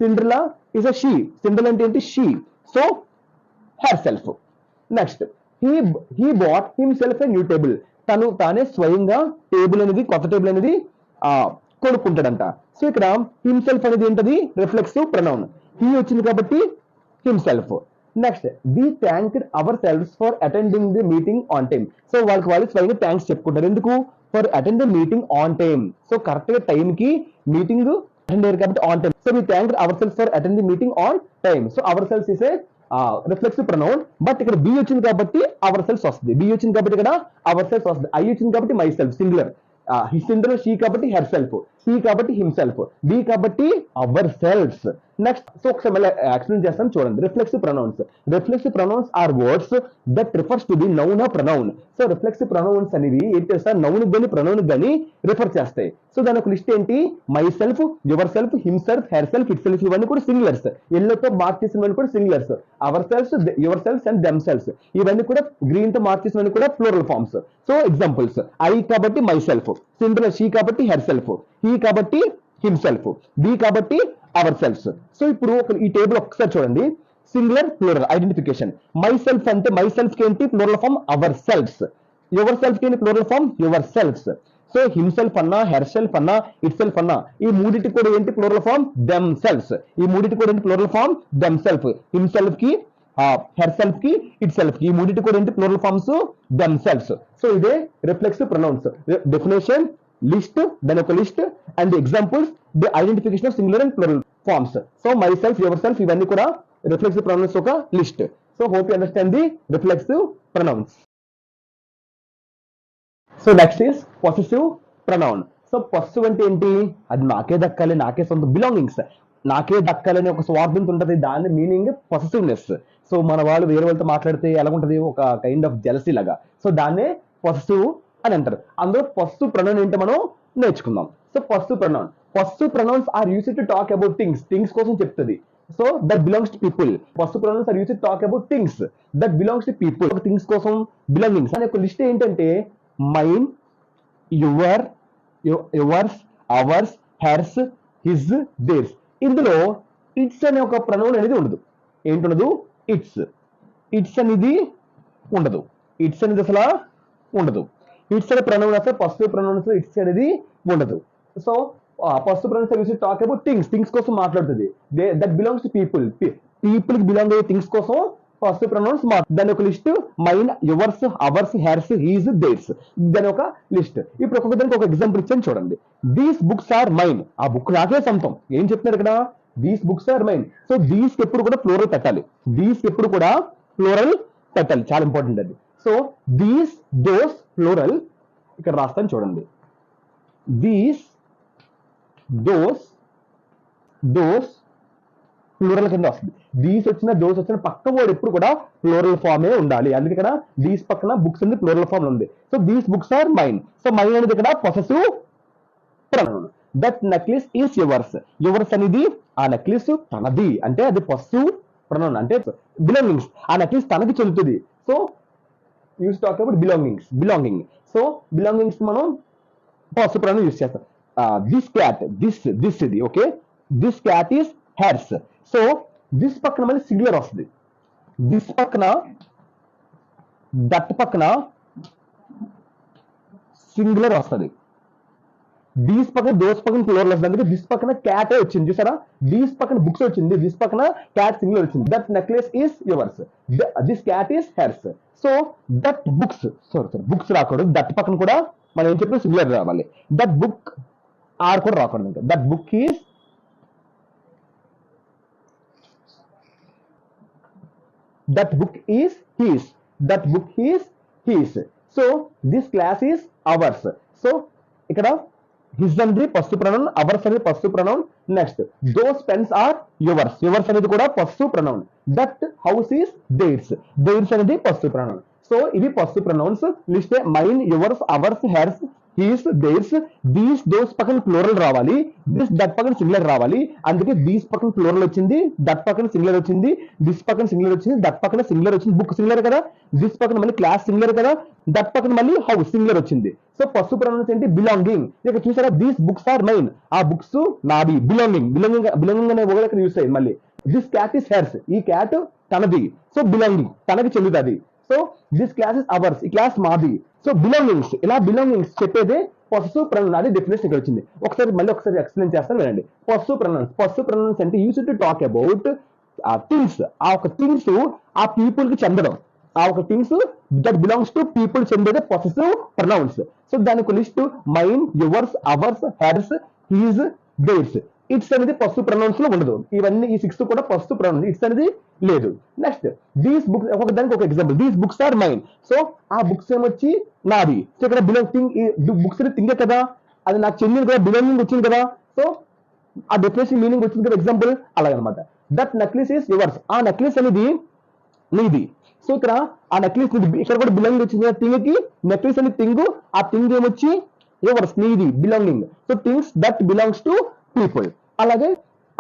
Cinderella is a she. Cinderella అంటే ఏంటి? She. So herself. Next he bought himself a new table. తను తానే స్వయంగా టేబుల్ అనేది, కొత్త టేబుల్ అనేది కొనుక్కుంటాడంట. సో ఇక్కడ హిమ్సెల్ఫ్ అనేది ఏంటది? Reflexive pronoun. హీ వచ్చింది కాబట్టి himself. Next we thanked ourselves for attending the meeting on time. So వాళ్ళకి వాళ్ళు స్వయంగా థ్యాంక్స్ చెప్పుకుంటారు. ఎందుకు? For attend the meeting on time. So correct గా టైం కి మీటింగ్ అటెండ్ అయ్యారు కాబట్టి on time. So we thanked ourselves for attend the meeting on time. So ourselves is a reflexive pronoun. But ఇక్కడ we వచ్చింది కాబట్టి our self వస్తుంది. B వచ్చింది కాబట్టి ఇక్కడ అవర్ సెల్ఫ్ వస్తుంది. ఐ వచ్చింది కాబట్టి myself singular. Singular she కాబట్టి హెర్ సెల్ఫ్, హీ కాబట్టి హిమ్సెల్ఫ్, బి కాబట్టి అవర్ సెల్ఫ్స్. నెక్స్ట్ సో ఒకసారి మళ్ళీ ఎక్స్ప్లెయిన్ చేస్తాను చూడండి. Reflexive pronouns. Reflexive pronouns are words that refers to the noun or pronoun. So reflexive pronouns అనేవి ఏం చేస్తారు? నౌన్ గాని ప్రొనౌన్ గాని రిఫర్ చేస్తాయి. సో దాని ఒక లిస్ట్ ఏంటి? Myself, your self, himself, herself, it self. ఇవన్నీ కూడా సింగులర్స్. ఎల్లోతో మార్క్ చేసినవన్నీ కూడా singulars. Ourselves, yourselves and themselves. ఇవన్నీ కూడా గ్రీన్ తో మార్క్ చేసినవన్నీ కూడా plural forms. So examples I కాబట్టి మై సెల్ఫ్, సింపుల్ షీ కాబట్టి హెర్ సెల్ఫ్, హీ కాబట్టి హిమ్సెల్ఫ్, బి కాబట్టి అవర్ సెల్ఫ్స్. సో ఇప్పుడు ఈ టేబుల్ ఒక్కసారి చూడండి. Singular, plural identification. Myself అంటే మై సెల్ఫ్ కి ఏంటి? Plural form ourselves. Yourself కి ఏంటి? Plural form yourselves. So himself అన్నా, హెర్ సెల్ఫ్ అన్నా, ఇట్ సెల్ఫ్ అన్నా ఈ మూడింటికి కూడా ఏంటి? Plural form themselves. ఈ మూడింటికి కూడా ఏంటి? Plural form themself. Himself కి, హెర్ సెల్ఫ్ కి, ఇట్ సెల్ఫ్ కి ఈ మూడింటికి కూడా ఏంటి? Plural forms themselves. So ఇదే రిఫ్లెక్సివ్ ప్రొనౌన్స్. డెఫినేషన్, లిస్ట్, దాని ఒక list and examples, the identification of singular and plural forms. So myself, your self ఇవన్నీ కూడా రిఫ్లెక్సివ్ ప్రొనౌన్స్ ఒక list. So hope you understand the reflexive pronouns. So next is possessive pronoun. So possessive అంటే ఏంటి? అది నాకే దక్కాలి, నాకే సొంత belongings, నాకే దక్కాలని ఒక స్వార్థంతో ఉంటుంది. దాని మీనింగ్ పొసెసివ్నెస్. సో మన వాళ్ళు వేరే వాళ్ళతో మాట్లాడితే ఎలా ఉంటుంది? ఒక కైండ్ ఆఫ్ జెలసీ లాగా. సో దాన్నే పొసెసివ్ అని అంటారు. అందులో పొసెసివ్ ప్రొనౌన్ ఏంటో మనం నేర్చుకుందాం. So possessive pronoun. Possessive pronouns are used to talk about things. Things కోసం చెప్తుంది. So that belongs to people. Possessive pronouns are used to talk about things that belongs to people. Things కోసం belongings అనే ఒక list ఏంటంటే mine, your, yours, ours, hers, his, theirs. ఇందులో its అనే ఒక pronoun అనేది ఉండదు. ఏంటుండదు? ఇట్స్. ఇట్స్ అనేది ఉండదు. ఇట్స్ అనేది అసలు ఉండదు. ఇట్స్ అనే ప్రొనౌన్ అసలు ఫస్ట్ ప్రొనౌన్స్ ఇట్స్ అనేది ఉండదు. So first pronouns use talk about things. Things కోసం మాట్లాడుతుంది. That belongs to people. People కి బిలాంగ్ అయ్యే థింగ్స్ కోసం ఫస్ట్ ప్రొనౌన్స్ దాని ఒక list. Mine, yours, ours, hers, his, theirs. దాని ఒక లిస్ట్. ఇప్పుడు ఒక్కొక్క దానికి ఒక ఎగ్జాంపుల్ ఇచ్చాను చూడండి. These books are mine. ఆ బుక్ నాకే సొంతం. ఏం చెప్తున్నారు ఇక్కడ? These books are mine. So these కి ఎప్పుడు కూడా ఫ్లోరల్ పెట్టాలి. దీస్ కి ఎప్పుడు కూడా ఫ్లోరల్ పెట్టాలి. చాలా ఇంపార్టెంట్ అది. సో దీస్, దోస్ ఫ్లోరల్ ఇక్కడ రాస్తాను చూడండి. దీస్, దోస్, దోస్ ప్లూరల్ కింద వస్తుంది. దీస్ వచ్చిన దోస్ వచ్చిన పక్క వర్డ్ ఎప్పుడు కూడా ప్లూరల్ ఫామే ఉండాలి. అందుకే ఇక్కడ దీస్ పక్కన బుక్స్ ఉంది, ప్లూరల్ ఫామ్ ఉంది. So these books are mine. So mine అనేది ఇక్కడ possessive pronoun. That necklace is yours. Yours అనేది ఆ నెక్లెస్ తనది అంటే అది పొసెసివ్ ప్రొనౌన్ అంటే బిలాంగింగ్స్. ఆ నెక్లెస్ తనకి చెందుతుంది. So use talk about belongings. Belonging. So belongings మనం పొసెసివ్ ప్రొనౌన్ యూస్ చేస్తాం. దిస్ క్యాట్, దిస్ ఇది okay. This cat is hers. So this పక్కన మళ్ళీ సింగులర్ వస్తుంది. దిస్ పక్కన, దట్ పక్కన సింగులర్ వస్తుంది. దీస్ పక్కన, దోస్ పక్కన ప్లూరల్ వస్తుంది. అందుకే దిస్ పక్కన క్యాట్ వచ్చింది చూసారా. దీస్ పక్కన బుక్స్ వచ్చింది, దిస్ పక్కన క్యాట్ సింగులర్ వచ్చింది. That necklace is yours. This cat is hers. So that books, books రాకూడదు. దట్ పక్కన కూడా మనం ఏం చెప్పిన సింగులర్ రావాలి. దట్ బుక్ ఆర్ కూడా రాకూడదు. ఇంకా that book is, that book is his. That book is his. So this class is ours. So ఇక్కడ his అనేది ఫస్ట్ ప్రొనౌన్, ours అనేది first pronoun. Next those pens are yours. yours అనేది కూడా first pronoun. that house is theirs. theirs అనేది first pronoun. So ఇవి first pronouns list. Mine, yours, ours, hers, his, theirs. These, those పక్కన plural రావాలి. This, that పక్కన singular రావాలి. అందుకే these పక్కన ప్లూరల్ వచ్చింది, దట్ పక్కన సింగులర్ వచ్చింది, దిస్ పక్కన సింగులర్ వచ్చింది, దట్ పక్కన సింగులర్ వచ్చింది. బుక్ సింగులర్ కదా. దిస్ పక్కన మళ్ళీ క్లాస్ సింగులర్ కదా. దట్ పక్కన మళ్ళీ హౌస్ సింగులర్ వచ్చింది. సో ఫస్ట్ ప్రొనౌన్స్ ఏంటి? బిలాంగింగ్. ఇక్కడ చూసారా, దీస్ బుక్స్ ఆర్ మైన్. ఆ బుక్స్ నావి. బిలాంగింగ్. బిలాంగింగ్ అనే వర్డ్ ఇక్కడ యూస్ అయ్యింది మళ్ళీ. This cat is hers. ఈ క్యాట్ తనది. సో బిలాంగింగ్, తనకి చెందుతుంది. So this class is ours. ఈ క్లాస్ మాది. సో బిలాంగింగ్స్, ఇలా బిలాంగింగ్స్ చెప్పేదే పొసెసివ్ ప్రొనౌన్. అది డెఫినేషన్ ఇక్కడ వచ్చింది. ఒకసారి ఎక్స్ప్లెయిన్ చేస్తాను వినండి. Possessive pronouns. పొసెసివ్ ప్రొనౌన్స్ అంటే use to talk about things. ఆ ఒక థింగ్స్ ఆ పీపుల్ కి చెందడం. ఆ ఒక things that belongs to people చెందేదే పొసెసివ్ ప్రొనౌన్స్. సో దానికి list mine, yours, ours, hers, his, theirs. Its అనేది ఫస్ట్ ప్రొనౌన్స్ లో ఉండదు. ఇవన్నీ ఈ 6 కూడా ఫస్ట్ ప్రొనౌన్స్. ఇట్స్ అనేది లేదు. నెక్స్ట్ దీస్ బుక్స్, ఒక దానికి ఒక example. These books are mine. So ఆ బుక్స్ ఏమొచ్చి నావి. సో ఇక్కడ బిలాంగ్ థింగ్, బుక్స్ థింగే కదా, అది నాకు చెందింది కదా, బిలాంగింగ్ వచ్చింది కదా. సో ఆ డెఫినేషన్ మీనింగ్ వచ్చింది కదా ఎగ్జాంపుల్. అలాగనమాట. That necklace is yours. ఆ నెక్లెస్ అనేది నీది. సో ఇక్కడ ఆ నెక్లెస్ ఇక్కడ కూడా బిలాంగింగ్ వచ్చింది థింగ్ కి. నెక్లెస్ అనేది థింగ్, ఆ థింగ్ ఏమొచ్చి యువర్స్, నీది, belonging. So things that belongs to people. అలాగే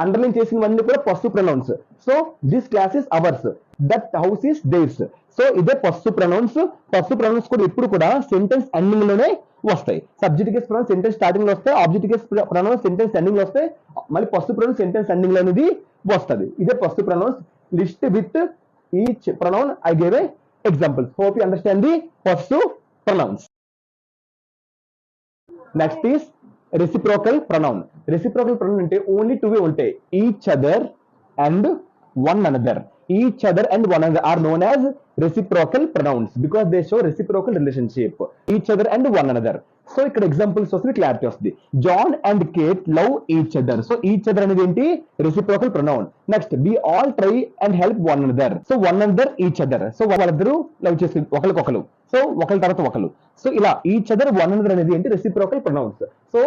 అండర్లైన్ చేసినవన్నీ కూడా first pronouns. So this class is ours. That house is theirs. So ఇదే ఫస్ట్ ప్రొనౌన్స్. ఫస్ట్ ప్రొనౌన్స్ కూడా ఎప్పుడు కూడా సెంటెన్స్ ఎండింగ్ లోనే వస్తాయి. Subject case pronouns sentence starting లో వస్తాయి. Object case pronouns sentence ending లో వస్తాయి. మళ్ళీ ఫస్ట్ ప్రొనౌన్స్ సెంటెన్స్ ఎండింగ్ లో అనేది వస్తుంది. ఇదే first pronouns. List with each pronoun I gave a examples. Hope you understand the first pronouns. Next is reciprocal pronoun. Reciprocal pronoun అంటే only 2 ఉంటాయి. Each other and one another. Each other and one another are known as reciprocal pronouns because they show reciprocal relationship. Each other and one another. So ఇక్కడ examples వస్తుంది, clarity వస్తుంది. John and Kate love each other. So each other అనేది ఏంటి? Reciprocal pronoun. Next we all try and help one another. So one another, each other. So వాళ్ళిద్దరూ love చేసి ఒకరికొకరు. So ఒకరి తర్వాత ఒకరు. సో ఇలా ఈచ్ అదర్, వన్ అనదర్ అనేది ఏంటి? Reciprocal pronouns. So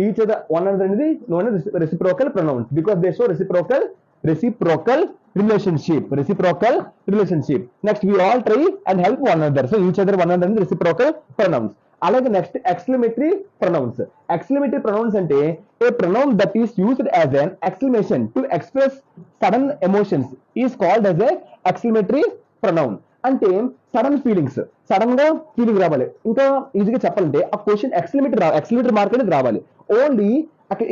each other, one another అనేది known as reciprocal pronouns because they show reciprocal relationship. Reciprocal relationship. Next we all try and help one another. So each other, one another is reciprocal pronouns. అలాగే next exclamatory pronouns. Exclamatory pronouns అంటే a pronoun that is used as an exclamation to express sudden emotions is called as a exclamatory pronoun. అంటే sudden feelings, sudden గా feeling రావాలి. ఇంకా ఈజీగా చెప్పాలంటే ఆ question exclamatory mark అనేది రావాలి. ఓన్లీ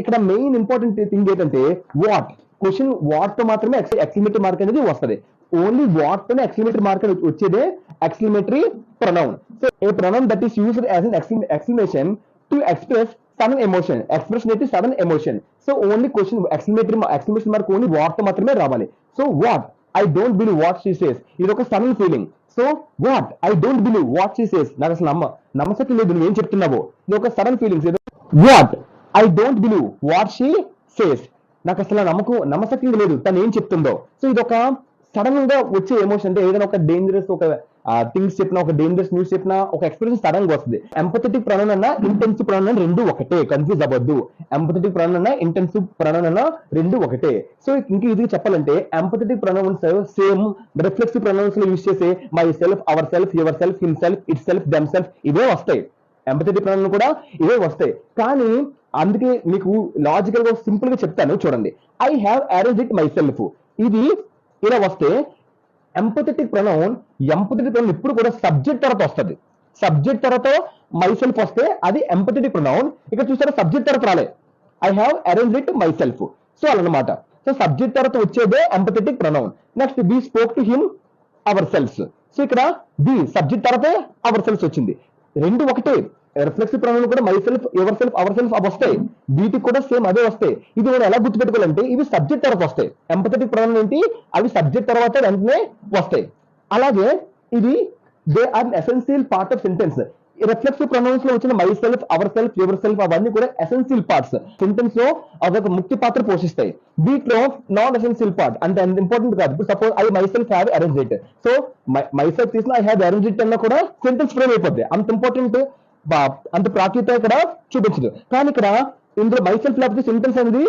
ఇక్కడ మెయిన్ ఇంపార్టెంట్ థింగ్ ఏంటంటే వాట్, క్వశ్చన్ వాట్ తో మాత్రమే ఎక్స్క్లమేటరీ మార్క్ అనేది వస్తుంది. ఓన్లీ వాట్ తోనే ఎక్స్క్లమేటరీ మార్క్ అనేది వచ్చేదే exclamatory pronoun. So a pronoun that is used as an exclamation to express sudden emotion. Expression అయితే sudden emotion. So only question exclamation mark only what తో మాత్రమే రావాలి. So what, I don't believe what she says, ఇది ఒక sudden feeling. So what, I don't believe what she says, నాకు అసలు నమ్మశక్తి లేదు నువ్వేం చెప్తున్నావో, ఇది ఒక sudden feelings. What, I don't believe what she says, నాకు అసలు నమ్మశక్తి లేదు తను ఏం చెప్తుందో. సో ఇది ఒక సడన్ గా వచ్చే ఎమోషన్. అంటే ఏదైనా ఒక డేంజరస్ ఒక థింగ్స్ చెప్పినా, ఒక డేంజరస్ న్యూస్ చెప్పినా ఒక ఎక్స్పీరియన్స్ సడన్ గా వస్తుంది. ఎంపథెటిక్ ప్రొనౌన్ అన్న ఇంటెన్సివ్ ప్రొనౌన్ అన్న రెండు ఒకటే, కన్ఫ్యూజ్ అవ్వద్దు. ఎంపథెటిక్ ప్రొనౌన్ అన్న ఇంటెన్సివ్ ప్రొనౌన్ అన్న రెండు ఒకటే. సో ఇంకా ఇది చెప్పాలంటే emphatic pronouns same reflexive pronouns లో యూజ్ చేసే my self, our self, your self, himself, it self, them self ఇవే వస్తాయి. ఎంపథెటిక్ ప్రొనౌన్ కూడా ఇవే వస్తాయి. కానీ అందుకే మీకు లాజికల్ గా సింపుల్ గా చెప్తాను చూడండి. I have arranged it my self, ఇది ఇలా వస్తే ఎంపథెటిక్ ప్రొనౌన్ ఎప్పుడు కూడా సబ్జెక్ట్ తర్వాత వస్తుంది. సబ్జెక్ట్ తర్వాత మై సెల్ఫ్ వస్తే అది ఎంపథెటిక్ ప్రొనౌన్. ఇక్కడ చూసారా సబ్జెక్ట్ తర్వాత రాలే, I have arranged it myself. So అలా సో సబ్జెక్ట్ తర్వాత వచ్చేదే emphatic pronoun. Next we spoke to him ourselves. So ఇక్కడ ది సబ్జెక్ట్ తర్వాతే అవర్ సెల్ఫ్స్ వచ్చింది, రెండు ఒకటే. రిఫ్లెక్సివ్ ప్రొనౌన్ కూడా myself, your self, our self అవి వస్తాయి. వీటికి కూడా సేమ్ అదే వస్తాయి. ఇది మనం ఎలా గుర్తుపెట్టుకోవాలంటే ఇవి సబ్జెక్ట్ తర్వాత వస్తాయి. ఎంపథెటిక్ ప్రొనౌన్ ఏంటి, అవి సబ్జెక్ట్ తర్వాత వెంటనే వస్తాయి. అలాగే ఇది they are essential part of sentence. Reflexive pronouns లో వచ్చిన my self, our self, your self అవన్నీ కూడా ఎసెన్షియల్ పార్ట్స్, సెంటెన్స్ లో అదొక ముఖ్య పాత్ర పోషిస్తాయి. వీటిలో నాన్ ఎసెన్షియల్ పార్ట్ అంటే అంత ఇంపార్టెంట్ కాదు. ఇప్పుడు suppose I my self have arranged it, so my self తీసిన ఐ హ్యావ్ అరేంజ్డ్ ఇట్ అన్నా కూడా సెంటెన్స్ ఫ్రేమ్ అయిపోద్ది. అంత ఇంపార్టెంట్, అంత ప్రాక్టీత ఇక్కడ చూపించదు. కానీ ఇక్కడ ఇందులో మై సెల్ఫ్ లేకపోతే సెంటెన్స్ అనేది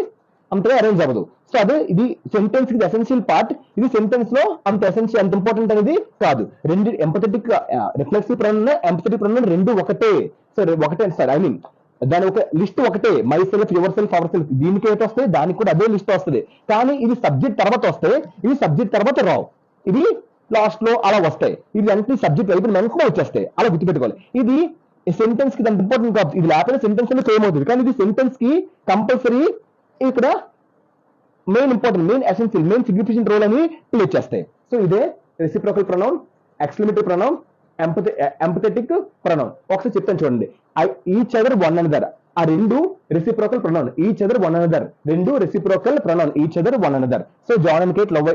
అంతగా అరేంజ్ అవ్వదు. సో అదే ఇది సెంటెన్స్ కి ఎసెన్షియల్ పార్ట్, ఇది సెంటెన్స్ లో అంత అంత ఇంపార్టెంట్ అనేది కాదు. రెండు empathetic reflexive pronoun, emphatic pronoun రెండు ఒకటే. సో ఒకటే సార్, ఐ మీన్ దాని ఒక లిస్ట్ ఒకటే. My self, your self, our self దీనికి ఏదైతే వస్తాయి దానికి కూడా అదే లిస్ట్ వస్తుంది. కానీ ఇది సబ్జెక్ట్ తర్వాత వస్తాయి, ఇది సబ్జెక్ట్ తర్వాత రావు, ఇది లాస్ట్ లో అలా వస్తాయి. ఇది వెంటనే సబ్జెక్ట్ అయిపోయి వెంటనే వచ్చేస్తాయి. అలా గుర్తుపెట్టుకోవాలి. ఇది సెంటెన్స్ కి అంత ఇంపార్టెంట్ కాదు. ఇది లేకపోతే సెంటెన్స్ అనేది సేమ్ అవుతుంది. కానీ ఇది సెంటెన్స్ కి కంపల్సరీ ఇక్కడ main important, main essential, main significant role అని ప్లే చేస్తాయి. సో ఇదే reciprocal pronoun, exclamatory pronoun, emphatic pronoun. ఒకసారి చెప్తాను చూడండి. ఈచ్ అదర్ వన్ అనదర్, ఆ రెండు reciprocal pronoun. Each other one another, రెండు reciprocal pronoun. Each other one another. So John and Kate love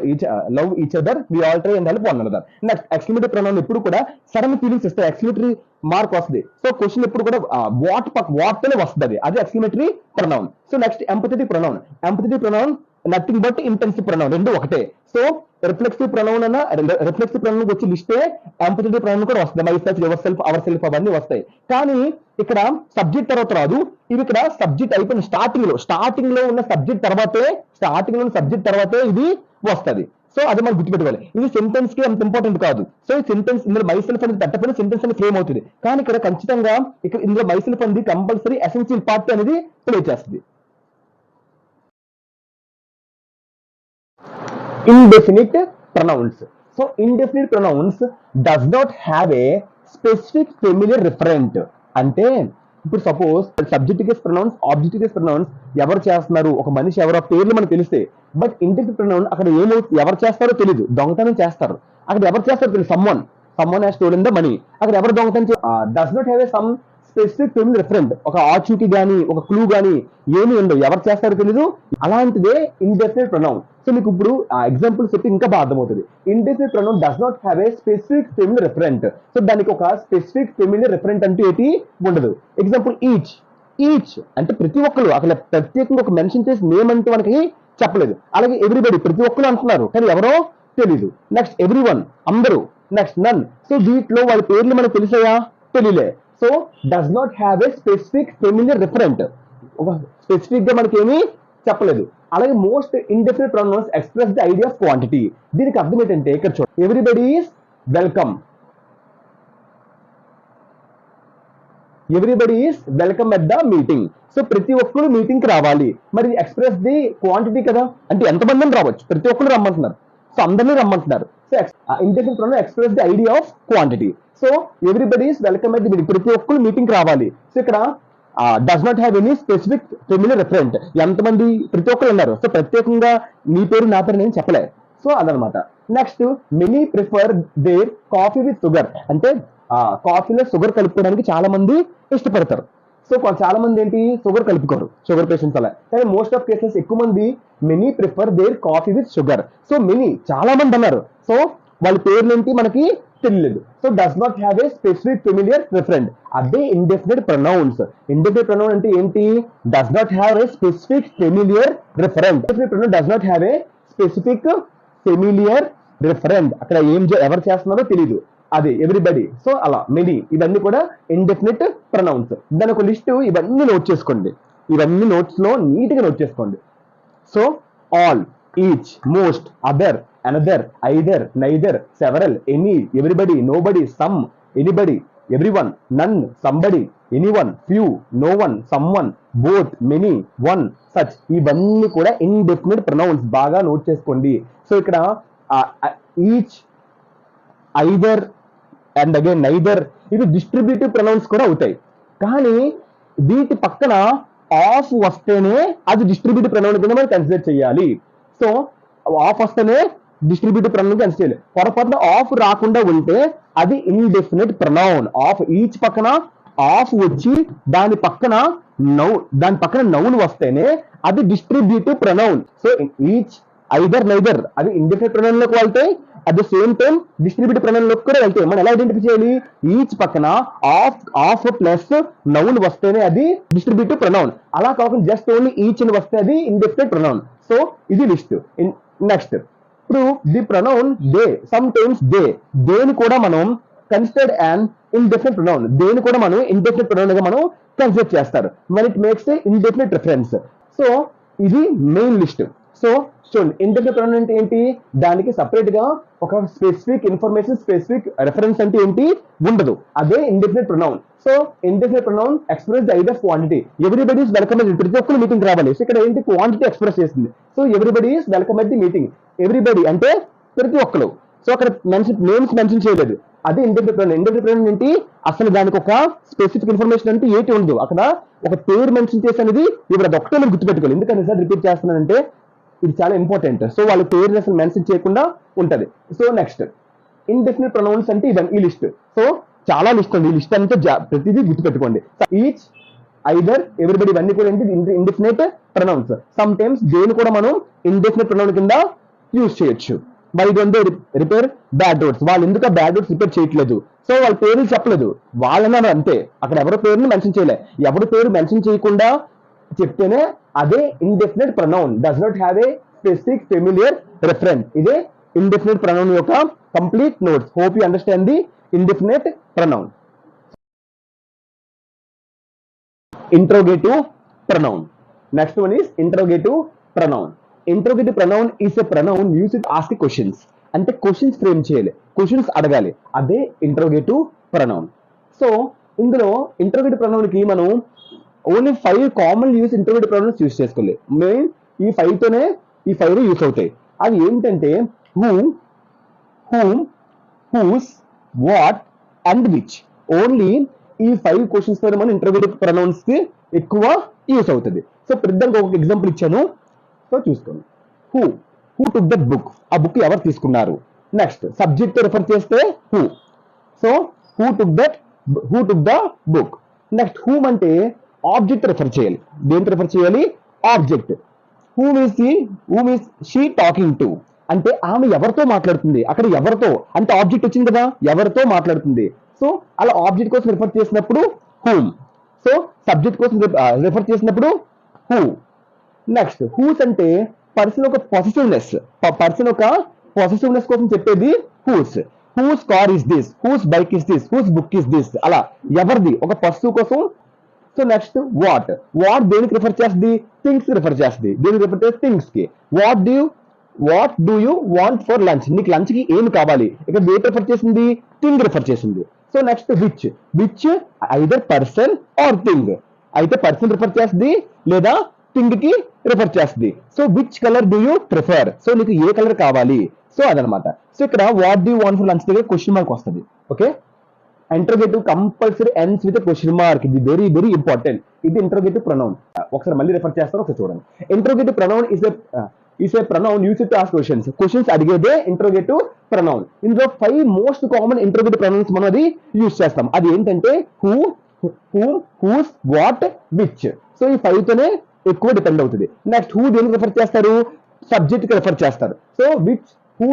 each other, we all try and help one another. Next exclamatory pronoun ఎప్పుడు కూడా sudden feelings ఇస్తాయి, exclamatory mark వస్తుంది. So question ఎప్పుడు కూడా what తోనే వస్తుంది, అది exclamatory pronoun. So next empathetic pronoun. Emphatic pronoun nothing but intensive pronoun, రెండు ఒకటే. సో రిఫ్లెక్సివ్ ప్రొనౌన్ అన్న రిఫ్లెక్సివ్ ప్రొనౌన్ వచ్చి లిస్టే ఎంపథెటిక్ ప్రొనౌన్ కూడా వస్తుంది. My self, your self, our self అవన్నీ వస్తాయి. కానీ ఇక్కడ సబ్జెక్ట్ తర్వాత రాదు. ఇవి ఇక్కడ సబ్జెక్ట్ అయిపోయిన స్టార్టింగ్ లో ఉన్న సబ్జెక్ట్ తర్వాతే ఇది వస్తుంది. సో అది మనం గుర్తుపెట్టుకోవాలి. ఇది సెంటెన్స్ కి అంత ఇంపార్టెంట్ కాదు. సో ఈ సెంటెన్స్ ఇందులో మై సెల్ఫ్ అనేది తట్టపోయిన సెంటెన్స్ అనేది ఫ్రేమ్ అవుతుంది. కానీ ఇక్కడ ఖచ్చితంగా ఇక్కడ ఇందులో మై సెల్ఫ్ అనేది కంపల్సరీ ఎసెన్షియల్ పార్ట్ అనేది ప్లే చేస్తుంది. Indefinite pronouns. So indefinite pronouns does not have a specific familiar referent. అంటే ఇప్పుడు suppose subject case pronouns, object case pronouns ఎవరు చేస్తున్నారు, ఒక మనిషి ఎవరో పేర్లు మనకు తెలిస్తే. బట్ ఇండెఫినిట్ ప్రొనౌన్ అక్కడ ఎవరు చేస్తారో తెలియదు, దొంగతనం చేస్తారు. అక్కడ ఎవరు చేస్తారో తెలియదు, someone has stolen the money. అక్కడ ఎవరు దొంగతనం does not have A some specific familiar referent, ఒక ఆచూకీ గానీ ఒక క్లూ గానీ ఏమి ఉండవు, ఎవరు చేస్తారో తెలీదు. అలాంటిదే ఇండెఫినిట్ ప్రొనౌన్. సో మీకు ఇప్పుడు ఎగ్జాంపుల్స్ చెప్పి ఇంకా బాగా అర్థమవుతుంది. Indefinite pronoun does not have a specific familiar referent. So దానికి ఒక స్పెసిఫిక్ ఫెమిలియర్ రిఫరెంట్ అంటూ ఏంటి ఉండదు. ఎగ్జాంపుల్ ఈచ్ అంటే ప్రతి ఒక్కరు, అక్కడ ప్రత్యేకంగా ఒక మెన్షన్ చేసి నేమ్ అంటూ మనకి చెప్పలేదు. అలాగే ఎవ్రీబడి ప్రతి ఒక్కరు అంటున్నారు కానీ ఎవరో తెలీదు. నెక్స్ట్ ఎవ్రీ వన్ అందరూ, నెక్స్ట్ నన్. సో వీటిలో వాళ్ళ పేర్లు మనకు తెలిసాయా, తెలియలే. So does not have a specific familiar referent, ఒక స్పెసిఫిక్ గా మనకి ఏమీ చెప్పలేదు. అలాగే most indefinite pronouns express the idea of quantity. దీనికి అర్థం ఏంటంటే ఇక్కడ చూడండి, everybody is welcome, everybody is welcome at the meeting. So ప్రతి ఒక్కరు మీటింగ్ కి రావాలి. మరి ఎక్స్ప్రెస్ ది క్వాంటిటీ కదా, అంటే ఎంతమందిని రావచ్చు, ప్రతి ఒక్కరు రమ్మంటున్నారు. సో అందరినీ రమ్మంటున్నారు. So indefinite pronoun express the idea of quantity. So everybody is welcome at the meeting, ప్రతి ఒక్కరు మీటింగ్ రావాలి. సో ఇక్కడ does not have any specific familiar referent, ఎంతమంది ప్రతి ఒక్కరు ఉన్నారు. సో ప్రత్యేకంగా నీ పేరు నా పేరు నేను చెప్పలే. సో అదనమాట. Next many prefer their coffee with sugar, అంటే కాఫీలో షుగర్ కలుపుకోవడానికి చాలా మంది ఇష్టపడతారు. సో చాలా మంది ఏంటి షుగర్ కలుపుకోరు, షుగర్ పేషెంట్స్ అలా. కానీ మోస్ట్ ఆఫ్ కేసెస్ ఎక్కువ మంది many prefer their coffee with sugar. So many చాలా మంది అన్నారు. సో వాళ్ళ పేర్లు ఏంటి మనకి తెలియలేదు. So does not have a specific familiar referent. అదే ఇండెఫినిట్ ప్రొనౌన్స్. ఇండెఫినిట్ ప్రొనౌన్ అంటే ఏంటి? Does not have a specific familiar referent. Indefinite pronoun does not have a specific familiar referent. అక్కడ ఎవరు చేస్తున్నారో తెలియదు, అది ఎవ్రీబడి. సో అలా మెనీ, ఇవన్నీ కూడా ఇండెఫినిట్ ప్రొనౌన్స్. దాని ఒక లిస్ట్, ఇవన్నీ నోట్ చేసుకోండి, ఇవన్నీ నోట్స్ లో నీట్ గా నోట్ చేసుకోండి. So all, each, most, other, another, either, neither, several, any, everybody, nobody, some, anybody, everyone, none, somebody, anyone, few, no one, someone, both, many, one, such, ఇవన్నీ కూడా indefinite pronouns. బాగా note చేసుకోండి. So ఇక్కడ each, either and again neither, ఇవి distributive pronouns కూడా అవుతాయి. కానీ వీటి పక్కన ఆఫ్ వస్తేనే అది డిస్ట్రిబ్యూటివ్ ప్రొనౌన్ కింద మనం కన్సిడర్ చేయాలి. సో ఆఫ్ వస్తేనే డిస్ట్రిబ్యూటివ్ ప్రొనౌన్ కన్సిడర్ చేయాలి. పొరపాటున ఆఫ్ రాకుండా ఉంటే అది ఇండెఫినిట్ ప్రొనౌన్. ఆఫ్ ఈచ్ పక్కన ఆఫ్ వచ్చి దాని పక్కన నౌన్ వస్తేనే అది distributive pronoun. So each, either, neither అది ఇండెఫినిట్ ప్రొనౌన్ లోకి వెళ్తాయి, at the same time distributive pronoun లోకి కూడా వెళ్తాయి. మనం ఎలా ఐడెంటిఫై చేయాలి? ఈచ్ పక్కన ఆఫ్ ప్లస్ నౌన్ వస్తేనే అది డిస్ట్రిబ్యూటివ్ ప్రొనౌన్. అలా కాకుండా జస్ట్ ఓన్లీ ఈచ్ అని వస్తే అది ఇండెఫినిట్ ప్రొనౌన్. సో ఇది లిస్ట్. నెక్స్ట్, ఇప్పుడు the pronoun they, some times దేని కూడా మనం కన్సిడర్డ్ అండ్ ఇండెఫినిట్ ప్రొనౌన్. దేని కూడా మనం ఇండెఫినిట్ ప్రొనౌన్ గా మనం కన్సిడర్ చేస్తారు when it makes a indefinite reference. So ఇది మెయిన్ లిస్ట్. సో చూడండి, ఇండెఫినిట్ ప్రొనౌన్ అంటే ఏంటి? దానికి సపరేట్ గా ఒక స్పెసిఫిక్ ఇన్ఫర్మేషన్, స్పెసిఫిక్ రెఫరెన్స్ అంటే ఏంటి ఉండదు. అదే indefinite pronoun. So indefinite pronoun express the idea of quantity. Everybody is welcome at, ప్రతి ఒక్కరు మీటింగ్ రావాలి. సో ఇక్కడ ఏంటి? క్వాంటిటీ ఎక్స్ప్రెస్ చేస్తుంది. So everybody is welcome at the meeting. Everybody అంటే ప్రతి ఒక్కరు. సో అక్కడ నేమ్స్ మెన్షన్ చేయలేదు, అది ఇండెఫినిట్ ప్రొనౌన్. ఇండెఫినిట్ ప్రొనౌన్ ఏంటి? అసలు దానికి ఒక స్పెసిఫిక్ ఇన్ఫర్మేషన్ అంటే ఏంటి ఉండదు. అక్కడ ఒక పేరు మెన్షన్ చేసి అనేది ఇప్పుడు అది ఒకటే మనం గుర్తుపెట్టుకోవాలి. ఎందుకంటే సార్ రిపీట్ చేస్తున్నానంటే ఇది చాలా ఇంపార్టెంట్. సో వాళ్ళ పేరు అసలు మెన్షన్ చేయకుండా ఉంటది. సో నెక్స్ట్, ఇండెఫినిట్ ప్రొనౌన్స్ అంటే ఇవన్నీ ఈ లిస్ట్. సో చాలా లిస్ట్ ఉంది, ఈ లిస్ట్ అంతా ప్రతిదీ గుర్తుపెట్టుకోండి. ఈచ్, ఐదర్, ఎవ్రీబడి ఇవన్నీ కూడా ఏంటి? Indefinite pronounce. సమ్ టైమ్స్ దేని కూడా మనం ఇండెఫినిట్ ప్రొనౌన్ కింద యూజ్ చేయొచ్చు. మరి ఇదంతా రిపేర్ బ్యాడ్ రోడ్స్, వాళ్ళు ఎందుకు బ్యాడ్ రోడ్స్ రిపేర్ చేయట్లేదు? సో వాళ్ళ పేర్లు చెప్పలేదు, వాళ్ళన్నారు అంతే. అక్కడ ఎవరి పేరుని మెన్షన్ చేయలే. ఎవరి పేరు మెన్షన్ చేయకుండా చెప్తేనే అదే indefinite pronoun. Does not have a specific familiar referent. ఇదే ఇండెఫినిట్ ప్రొనౌన్ యొక్క complete notes. Hope you understand the indefinite pronoun. Interrogative pronoun. Next one is interrogative pronoun. Interrogative pronoun is a pronoun use to ask questions. అంటే questions frame చేయాలి, questions అడగాలి, అదే interrogative pronoun. So ఇందులో interrogative pronoun కి మనం only 5 common use interrogative pronouns use చేసుకోవాలి. Main ఈ 5 తోనే ఈ 5 యూజ్ అవుతాయి. అవి ఏంటంటే who, whom, whose, what and which. Only ఈ 5 క్వశ్చన్స్ తో మనం ఇంట్రోగేటివ్ ప్రొనౌన్స్ కి ఎక్కువ యూజ్ అవుతుంది. సో ప్రతిదానికి ఒక ఎగ్జాంపుల్ ఇచ్చాను, సో చూసుకోండి. హూ టుక్ దట్ బుక్, ఆ బుక్ ఎవరు తీసుకున్నారు. నెక్స్ట్ సబ్జెక్ట్ తో రిఫర్ చేస్తే who. So who took the book. Next whom అంటే ఆబ్జెక్ట్ రిఫర్ చేయాలి. దేంతో రిఫర్ చేయాలి? Object. Whom is she talking to అంటే ఆమె ఎవరితో మాట్లాడుతుంది. అక్కడ ఎవరితో అంటే ఆబ్జెక్ట్ వచ్చింది కదా, ఎవరితో మాట్లాడుతుంది. సో అలా ఆబ్జెక్ట్ కోసం రిఫర్ చేసినప్పుడు హూమ్. సో సబ్జెక్ట్ కోసం రిఫర్ చేసినప్పుడు హూ. నెక్స్ట్ హూస్ అంటే పర్సన్ ఒక పొసెసివ్నెస్, పర్సన్ ఒక పొసెసివ్నెస్ కోసం చెప్పేది whose. Whose car is this, whose bike is this, whose book is this, అలా ఎవరిది ఒక పర్సన్ కోసం. సో నెక్స్ట్ వాట్ దేనికి రిఫర్ చేస్తుంది? థింగ్స్ రిఫర్ చేస్తుంది. దేనికి రిఫర్ చేస్తే థింగ్స్ కి. What do you want for lunch, నీకు లంచ్ కి ఏమి కావాలి. ఇక్కడ దేని రిఫర్ చేసింది? థింగ్ రిఫర్ చేసింది. So next which either person are thing. అయితే పర్సన్ రిఫర్ చేస్తుంది లేదా థింగ్ కి రిఫర్ చేస్తుంది. So which colour do you prefer, so నీకు ఏ కలర్ కావాలి. సో అదనమాట. సో ఇక్కడ what do want for lunch దగ్గర క్వశ్చన్ మార్క్ వస్తుంది. Okay, interrogative compulsory ends with question mark. ఇది వెరీ వెరీ ఇంపార్టెంట్. ఇది ఇంటర్గేటివ్ ప్రొనౌన్. ఒకసారి మళ్ళీ రిఫర్ చేస్తాను, ఒకసారి చూడండి. Interrogative pronoun is a pronoun used to ask questions. Questions అడిగేదే ఇంటర్గేటివ్ ప్రొనౌన్. ఇందులో 5 మోస్ట్ కామన్ ఇంటర్గేటివ్ ప్రొనౌన్స్ మనం అది యూజ్ చేస్తాం. అది ఏంటంటే who, whose, what, which. So ఈ 5 తోనే ఎక్కువ డిపెండ్ అవుతుంది. నెక్స్ట్ హూ దేనికి రిఫర్ చేస్తారు? సబ్జెక్ట్ కి రిఫర్ చేస్తారు. So which, who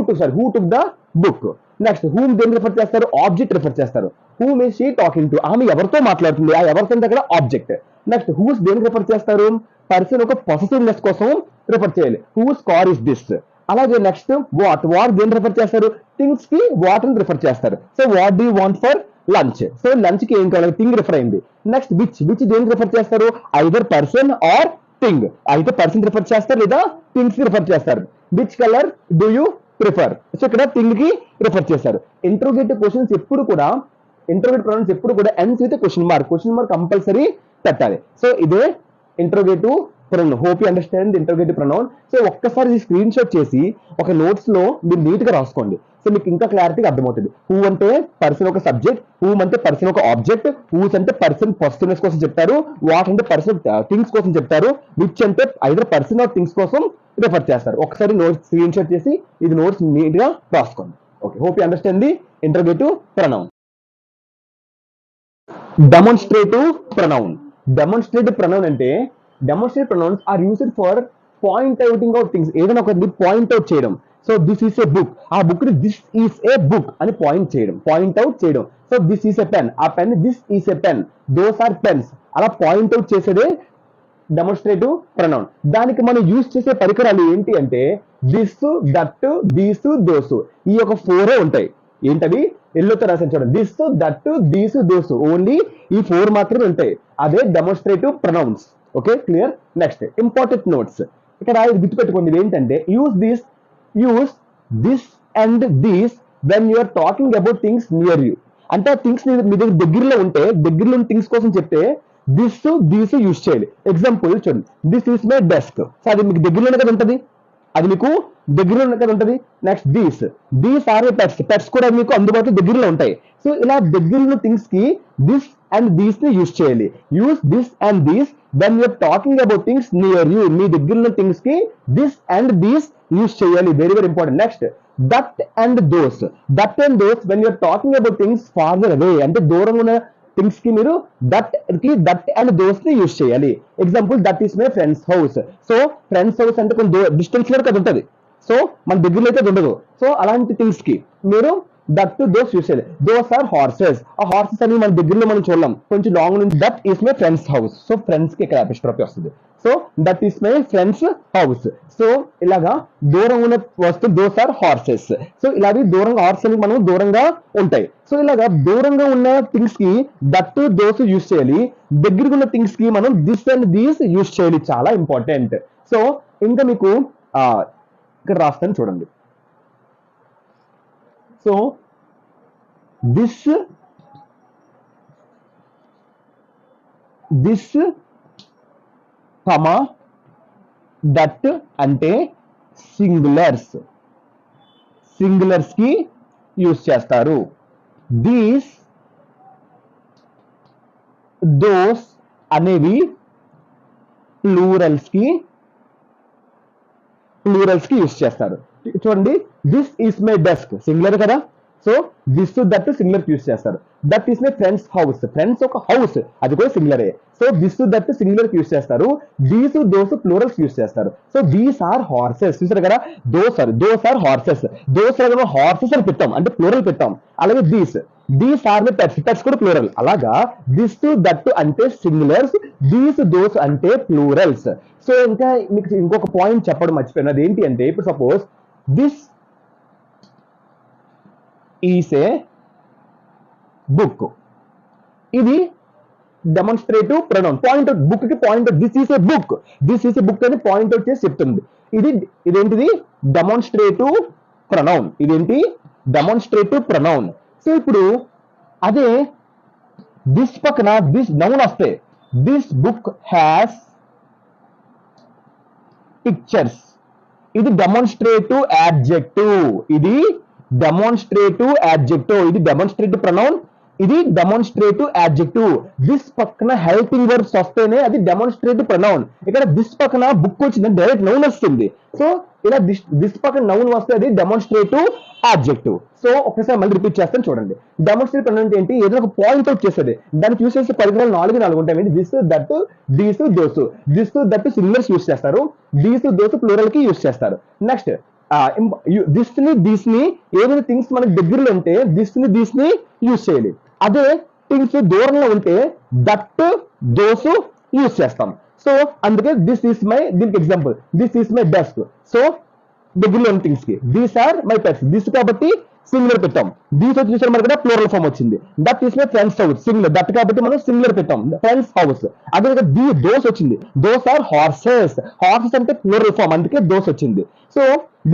took the book. Next whom దేనికి రిఫర్ చేస్తారు? ఆబ్జెక్ట్ రిఫర్ చేస్తారు. Whom is she talking to, ఆమె ఎవరితో మాట్లాడుతుంది, ఆ ఎవరితో దగ్గర ఆబ్జెక్ట్. నెక్స్ట్ హూస్ దేనికి రిఫర్ చేస్తారు? పర్సన్ ఒక పొసెసివ్నెస్ కోసం రిఫర్ చేయాలి. Whose car is this. అలాగే నెక్స్ట్ వాట్ దేనికి రిఫర్ చేస్తారు? థింగ్స్ కి వాట్ అని రిఫర్ చేస్తారు. So what do want for lunch. So lunch కి ఏం కావాలి? థింగ్ రిఫర్ అయింది. నెక్స్ట్ విచ్ దేనికి రిఫర్ చేస్తారు? Either person are thing. అయితే పర్సన్ రిఫర్ చేస్తారు లేదా థింగ్స్ కి రిఫర్ చేస్తారు. Which colour do you prefer. So ఇక్కడ థింగ్ కి రిఫర్ చేశారు. ఇంట్రోగేటివ్ క్వశ్చన్స్ ఎప్పుడు కూడా, ఇంట్రోగేటివ్ ప్రొనౌన్స్ ఎప్పుడు కూడా ends with question mark compulsory పెట్టాలి. సో ఇదే interrogative pronoun. Hope you understand interrogative pronoun. So ఒక్కసారి స్క్రీన్ షాట్ చేసి ఒక నోట్స్ లో మీరు నీట్ గా రాసుకోండి. సో మీకు ఇంకా క్లారిటీగా అర్థమవుతుంది. హూ అంటే పర్సన్ ఒక సబ్జెక్ట్, హూమ్ అంటే పర్సన్ ఒక ఆబ్జెక్ట్, హూస్ అంటే పర్సన్ పొసిటివ్నెస్ కోసం చెప్తారు, వాట్ అంటే పర్సన్ థింగ్స్ కోసం చెప్తారు, విచ్ అంటే ఐదర్ పర్సన్ ఆర్ థింగ్స్ కోసం రిఫర్ చేస్తారు. ఒకసారి నోట్స్ స్క్రీన్ షాట్ చేసి ఇది నోట్స్ నీట్ గా రాసుకోండి. Okay, hope you understand the interrogative pronoun. Demonstrative pronoun. Demonstrative pronoun అంటే demonstrative pronouns are used for point outing of things. ఏదైనా ఒకటి పాయింట్ అవుట్ చేయడం. So this is a book, ఆ book ని దిస్ ఈస్ ఏ బుక్ అని point out చేయడం. So this is a pen, ఆ pen this is a pen, those are pens. అలా point out చేసేదే డెమాన్స్ట్రేటివ్ ప్రొనౌన్. దానికి మనం యూజ్ చేసే పరికరాలు ఏంటి అంటే దిస్, దట్, దీస్, దోసు. ఈ యొక్క 4 ఉంటాయి. ఏంటవి? ఎల్లోతో రాసాను చూడండి. This, that, these, those. Only ఈ 4 మాత్రమే ఉంటాయి. అదే demonstrative pronouns. Okay, clear. Next important notes. ఇక్కడ ఇది గుర్తుపెట్టుకోండి. ఏంటంటే use this and these when you are talking about things near you. అంటే ఆ థింగ్స్ మీ దగ్గరలో ఉంటే, దగ్గరలో ఉన్న థింగ్స్ కోసం చెప్తే దిస్ దీస్ యూజ్ చేయాలి. ఎగ్జాంపుల్ చూడండి, this is my desk. So అది మీకు దగ్గరలోనే కదా ఉంటది, అది మీకు దగ్గరలో కదా ఉంటది. నెక్స్ట్ దీస్ ఆర్ పెట్స్ కూడా మీకు అందుబాటులో దగ్గరలో ఉంటాయి. సో ఇలా దగ్గరలో థింగ్స్ కి దిస్ అండ్ దీస్ ని యూజ్ చేయాలి. Use this and these when you're talking about things near you. మీ దగ్గరలో థింగ్స్ కి దిస్ అండ్ దీస్ యూజ్ చేయాలి. Very very important. Next that and those when you're talking about things farther away. అంటే దూరంగా ఉన్న things కి మీరు that and those ని యూజ్ చేయాలి. Example that is my friend's house. So friend's house అంటే కొంచెం డిస్టెన్స్ లో కదా ఉంటది. సో మన దగ్గరలో అయితే ఉండదు. సో అలాంటి థింగ్స్ కి మీరు దట్ దోస్ యూజ్ చేయాలి. Those are horses. ఆ హార్సెస్ అని మన దగ్గరలో మనం చూడలేం, కొంచెం లాంగ్ నుంచి. That is my friend's house. So friend's కి ఇక్కడ అపిస్ట్రోఫీ వస్తుంది. So that is my friend's house. So ఇలాగా దూరం ఉన్న వస్తువు దోస్ ఆర్ హార్సెస్. సో ఇలాగే దూరంగా హార్స్ అని మనం దూరంగా ఉంటాయి. సో ఇలాగా దూరంగా ఉన్న థింగ్స్ కి దట్ దోస్ యూజ్ చేయాలి. దగ్గరగా ఉన్న థింగ్స్ కి మనం దిస్ అండ్ దీస్ యూజ్ చేయాలి. చాలా ఇంపార్టెంట్. సో ఇంకా మీకు ఇక్కడ రాస్తాను చూడండి. సో దిస్ కమా దట్ అంటే సింగులర్స్ కి యూజ్ చేస్తారు. దీస్ దోస్ అనేవి ప్లూరల్స్ కి యూజ్ చేస్తారు. చూడండి, this is my desk singular కదా. So this that singular use చేస్తారు. That is my friend's house. Friend's ఒక హౌస్, అది కూడా సింగులరే. So this that singular use చేస్తారు. దీస్ దోస్ ప్లూరల్స్ యూజ్ చేస్తారు. So these are horses. చూసారు కదా, those are horses. Those horses అని పెట్టాం, అంటే ప్లూరల్ పెట్టాం. అలాగే దీస్ ఆర్ మై పెట్స్ కూడా ప్లూరల్. అలాగా దిస్ దట్ అంటే సింగులర్స్, దీస్ దోస్ అంటే ప్లూరల్స్. సో ఇంకా మీకు ఇంకొక పాయింట్ చెప్పడం మర్చిపోయాను. అది ఏంటి అంటే ఇప్పుడు suppose this is a book. ఇది demonstrative pronoun. Point out, book కి point out, this is a book అని పాయింట్ అవుట్ చేసి చెప్తుంది. ఇదేంటిది డెమాన్స్ట్రేటివ్ ప్రొనౌన్. ఇదేంటి డెమాన్స్ట్రేటివ్ ప్రొనౌన్. సో ఇప్పుడు అదే దిస్ పక్కన దిస్ నౌన్ వస్తే దిస్ బుక్ హ్యాస్ పిక్చర్స్. ఇది డెమాన్స్ట్రేటివ్ యాడ్జెక్టివ్, ఇది డెమాన్స్ట్రేటివ్ యాడ్జెక్టివ్, ఇది డెమాన్స్ట్రేటివ్ ప్రొనౌన్, ఇది డెమాన్స్ట్రేటివ్ యాడ్జెక్టివ్. దిస్ పక్కన హెల్పింగ్ వర్బ్స్ వస్తేనే అది డెమాన్స్ట్రేటివ్ ప్రొనౌన్. ఇక్కడ దిస్ పక్కన బుక్ వచ్చింది డైరెక్ట్ నౌన్ వస్తుంది. సో ఇలా దిస్ పక్కన నౌన్ వస్తే అది డెమాన్స్ట్రేటివ్ యాడ్జెక్టివ్. సో ఒకసారి మళ్ళీ రిపీట్ చేస్తాను చూడండి. డెమాన్స్ట్రేటివ్ ప్రొనౌన్ ఏంటి? ఏదైనా ఒక పాయింట్ అవుట్ చేసేది. దానికి యూస్ చేసే పరికరాలు నాలుగు ఉంటాయి. This, that, these, those. This, that singulars use చేస్తారు, దీస్, దోస్ ప్లూరల్ కి యూస్ చేస్తారు. నెక్స్ట్ దిస్ ని దీస్ ని ఏదైనా థింగ్స్ మనకి దగ్గరలో ఉంటే దిస్ ని దీస్ ని యూస్ చేయాలి. అదే థింగ్స్ దూరంలో ఉంటే దట్, దోస్ యూస్ చేస్తాం. సో అందుకే దిస్ ఈస్ మై, దీనికి example this is my desk. So దగ్గరలో ఉన్న థింగ్స్ కి these are my pets. This కాబట్టి సింగులర్ పెట్టాం. దీస్ వచ్చి చూసారు మనకి ప్లూరల్ ఫామ్ వచ్చింది. That is my friend's house, singular. That కాబట్టి మనం సింగులర్ పెట్టాం, ఫ్రెండ్స్ హౌస్. అదే దోస్ వచ్చింది. Those are horses. హార్సెస్ అంటే ప్లూరల్ ఫామ్, అందుకే దోస్ వచ్చింది. So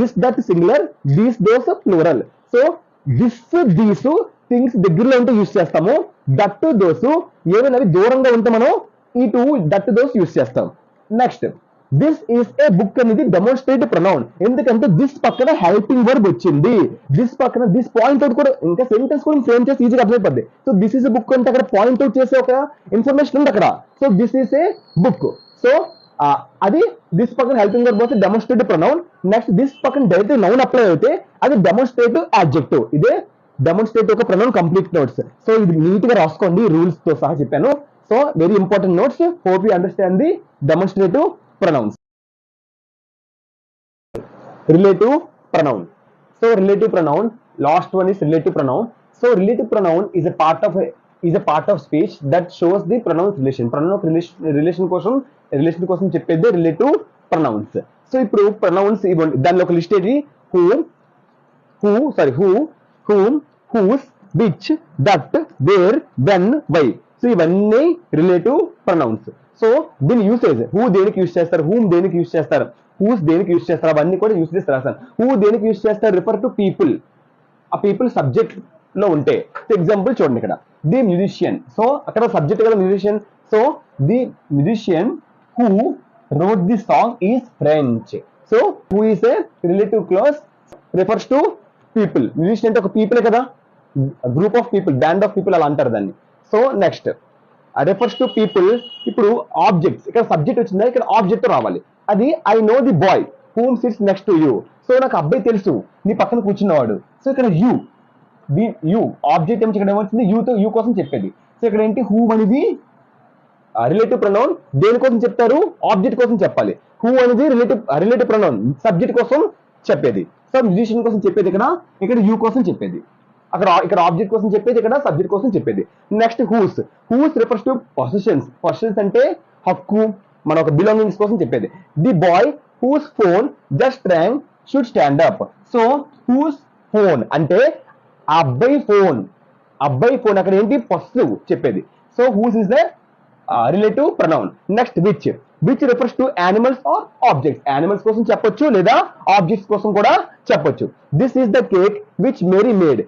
this, that singular, these, those plural. So this, these things దగ్గరలో ఉంటే యూస్ చేస్తాము. దట్, దోస్ ఏమైనా దూరంగా ఉంటే మనం ఈ టూ దట్, దోస్ యూస్ చేస్తాం. Next this is a book అనేది డెమాన్స్ట్రేటివ్ ప్రొనౌన్. ఎందుకంటే దిస్ పక్కన హెల్పింగ్ వర్బ్ వచ్చింది. దిస్ పక్కన దిస్ పాయింట్ అవుట్ కూడా ఇంకా సెంటెన్స్ కూడా ఫ్రేమ్ చేసి ఈజీగా అర్థం అయిపోద్ది. So this is a book అంటే అక్కడ పాయింట్ అవుట్ చేసే ఒక ఇన్ఫర్మేషన్ ఉంది అక్కడ. So this is a book. So అది దిస్ పక్కన హెల్పింగ్ వర్బ్ వస్తే డెమాన్స్ట్రేటివ్ ప్రొనౌన్. నెక్స్ట్ దిస్ పక్కన డైరెక్ట్ నౌన్ అప్లై అయితే అది డెమాన్స్ట్రేటివ్ యాడ్జెక్టివ్. ఇదే డెమాన్స్ట్రేటివ్ ఒక ప్రొనౌన్ కంప్లీట్ నోట్స్. సో ఇది నీట్ గా రాసుకోండి, రూల్స్ తో సహా చెప్పాను. So very important notes. Hope you understand the demonstrative pronouns. Relative pronoun. So relative pronoun, last one is relative pronoun. So relative pronoun is a part of speech that shows the pronouns relation. Pronoun relation కోసం చెప్పేది relative pronouns. So ఇప్పుడు pronouns ఇవ్వండి, దానిలో ఒక list ఏంటి? who, whom, whose, which, that, where, when, why. So ఇవన్నీ relative pronounce. So దీని usage, who దేనికి యూస్ చేస్తారు, హూమ్ దేనికి యూస్ చేస్తారు, హూస్ దేనికి యూస్ చేస్తారు, అవన్నీ కూడా యూస్ చేసి రాస్తాను. హూ దేనికి యూస్ చేస్తారు? Refer to people. ఆ పీపుల్ సబ్జెక్ట్ లో ఉంటే. ఎగ్జాంపుల్ చూడండి ఇక్కడ ది మ్యూజిషియన్. సో అక్కడ సబ్జెక్ట్ కదా musician. So the musician who wrote the song is French. So who is a relative class, refers to people. Musician అంటే ఒక పీపులే కదా, group of people, band of people అలా అంటారు దాన్ని. So next refers to people. ఇప్పుడు objects, ఇక్కడ subject వచ్చిందా, ఇక్కడ ఆబ్జెక్ట్ రావాలి. అది I know the bye whom sits next to you. So నాకు అబ్బాయి తెలుసు, నీ పక్కన కూర్చున్నవాడు. సో ఇక్కడ యూ ఆబ్జెక్ట్ ఏమి, ఇక్కడ ఏమొచ్చింది యూతో, యూ కోసం చెప్పేది. సో ఇక్కడ ఏంటి, హూమ్ అనేది రిలేటివ్ ప్రొనౌన్. దేనికోసం చెప్తారు? ఆబ్జెక్ట్ కోసం చెప్పాలి. హూ అనేది రిలేటివ్ ప్రొనౌన్, సబ్జెక్ట్ కోసం చెప్పేది. సో మ్యూజిషియన్ కోసం చెప్పేది ఇక్కడ యూ కోసం చెప్పేది. ఇక్కడ ఆబ్జెక్ట్ కోసం చెప్పేది, ఇక్కడ సబ్జెక్ట్ కోసం చెప్పేది. Next whose refers to possessions. Possessions అంటే హక్కు, మన ఒక బిలాంగింగ్స్ కోసం చెప్పేది. The boy whose phone just rang should stand up. So whose phone అంటే ఆ అబ్బాయి ఫోన్ అక్కడ ఏంటి, పొసిటివ్ చెప్పేది. So whose is the relative pronoun. Next which refers to animals or objects. Animals కోసం చెప్పొచ్చు లేదా ఆబ్జెక్ట్స్ కోసం కూడా చెప్పొచ్చు. This is the cake which Mary made.